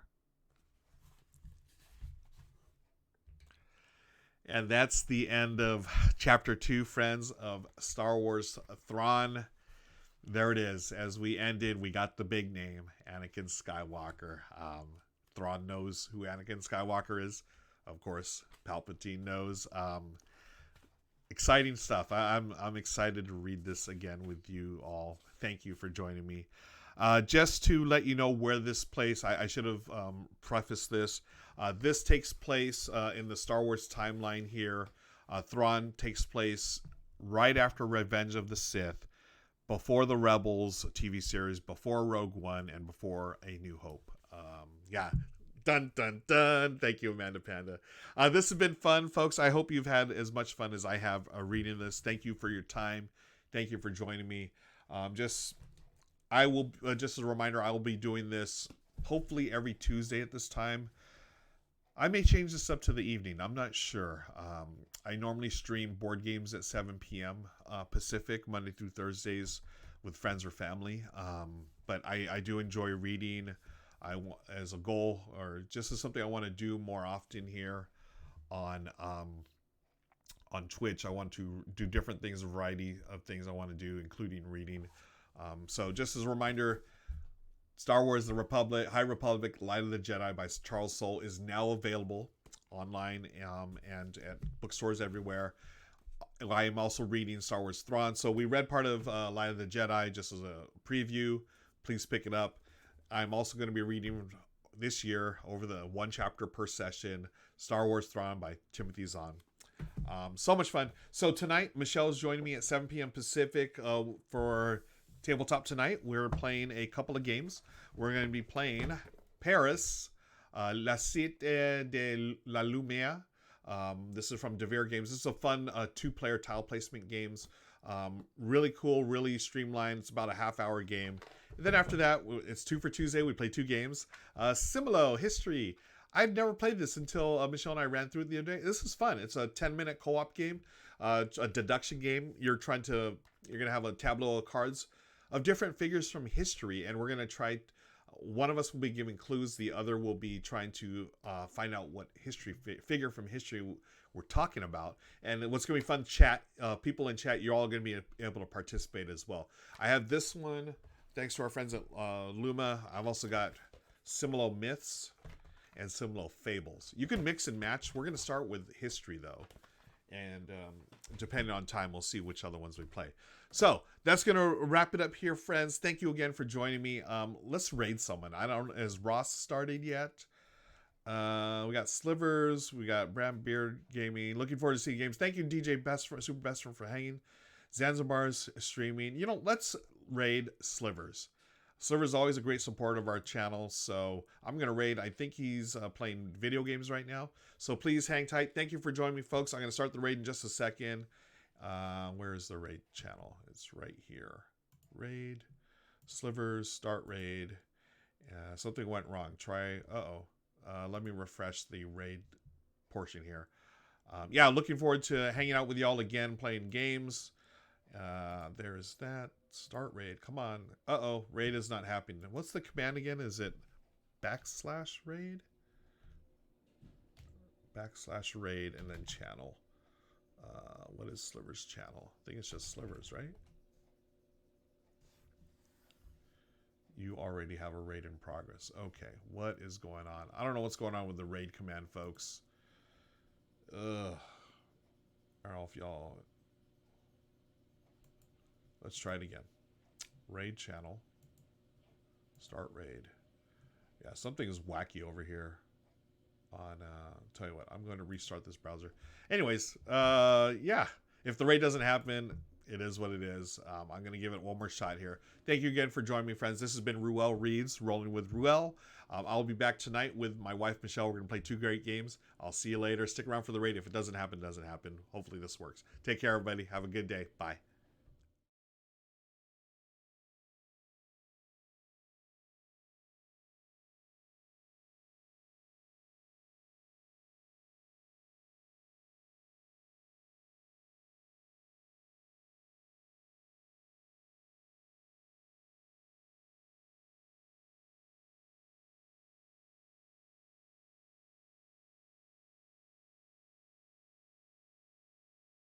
And that's the end of Chapter 2, friends, of Star Wars Thrawn. There it is. As we ended, we got the big name, Anakin Skywalker. Thrawn knows who Anakin Skywalker is. Of course, Palpatine knows. Exciting stuff. I'm excited to read this again with you all. Thank you for joining me. Just to let you know where this place, I should have prefaced this. This takes place in the Star Wars timeline here. Thrawn takes place right after Revenge of the Sith, before the Rebels TV series, before Rogue One, and before A New Hope. Yeah. Dun, dun, dun. Thank you, Amanda Panda. This has been fun, folks. I hope you've had as much fun as I have reading this. Thank you for your time. Thank you for joining me. Just as a reminder, I will be doing this hopefully every Tuesday at this time. I may change this up to the evening. I'm not sure. I normally stream board games at 7 p.m. Pacific, Monday through Thursdays with friends or family. But I do enjoy reading. As a goal, or just as something I want to do more often here on Twitch. I want to do different things, a variety of things I want to do, including reading. So just as a reminder, Star Wars: The Republic, High Republic, Light of the Jedi by Charles Soule is now available online and at bookstores everywhere. I am also reading Star Wars Thrawn. So we read part of Light of the Jedi just as a preview. Please pick it up. I'm also going to be reading this year, over the one chapter per session, Star Wars Thrawn by Timothy Zahn. So much fun. So tonight, Michelle is joining me at 7 p.m. Pacific for Tabletop Tonight. We're playing a couple of games. We're going to be playing Paris, La Cité de la Lumière. This is from Devere Games. This is a fun two-player tile placement games. Really cool, really streamlined. It's about a half-hour game. And then after that, it's 2 for Tuesday. We play 2 games. Similo, History. I've never played this until Michelle and I ran through it the other day. This is fun. It's a 10-minute co-op game, a deduction game. You're going to have a tableau of cards of different figures from history, and we're going to try. One of us will be giving clues. The other will be trying to find out what figure from history we're talking about. And what's going to be fun, chat. People in chat, you're all going to be able to participate as well. I have this one. Thanks to our friends at Luma. I've also got Similo Myths, and Similo Fables. You can mix and match. We're going to start with history, though. And depending on time, we'll see which other ones we play. So that's going to wrap it up here, friends. Thank you again for joining me. Let's raid someone. I don't. Has Ross started yet? We got Slivers. We got Bram Beard Gaming. Looking forward to seeing games. Thank you, DJ Best for Super Best for hanging. Zanzibar's streaming. You know, let's raid Slivers. Slivers always a great support of our channel, so I'm going to raid. I think he's playing video games right now, so please hang tight. Thank you for joining me, folks. I'm going to start the raid in just a second. Where is the raid channel? It's right here. Raid, Slivers, start raid. Something went wrong. Try, let me refresh the raid portion here. Yeah, looking forward to hanging out with y'all again, playing games. There's that. Start raid. Come on. Raid is not happening. What's the command again? Is it /raid? /raid and then channel. What is Slivers channel? I think it's just Slivers, right? You already have a raid in progress. Okay, what is going on? I don't know what's going on with the raid command, folks. I don't know if y'all... Let's try it again. Raid channel. Start raid. Yeah, something is wacky over here. Tell you what, I'm going to restart this browser. Anyways, yeah, if the raid doesn't happen, it is what it is. I'm going to give it one more shot here. Thank you again for joining me, friends. This has been Ruel Reads, Rolling with Ruel. I'll be back tonight with my wife, Michelle. We're going to play 2 great games. I'll see you later. Stick around for the raid. If it doesn't happen, it doesn't happen. Hopefully this works. Take care, everybody. Have a good day. Bye.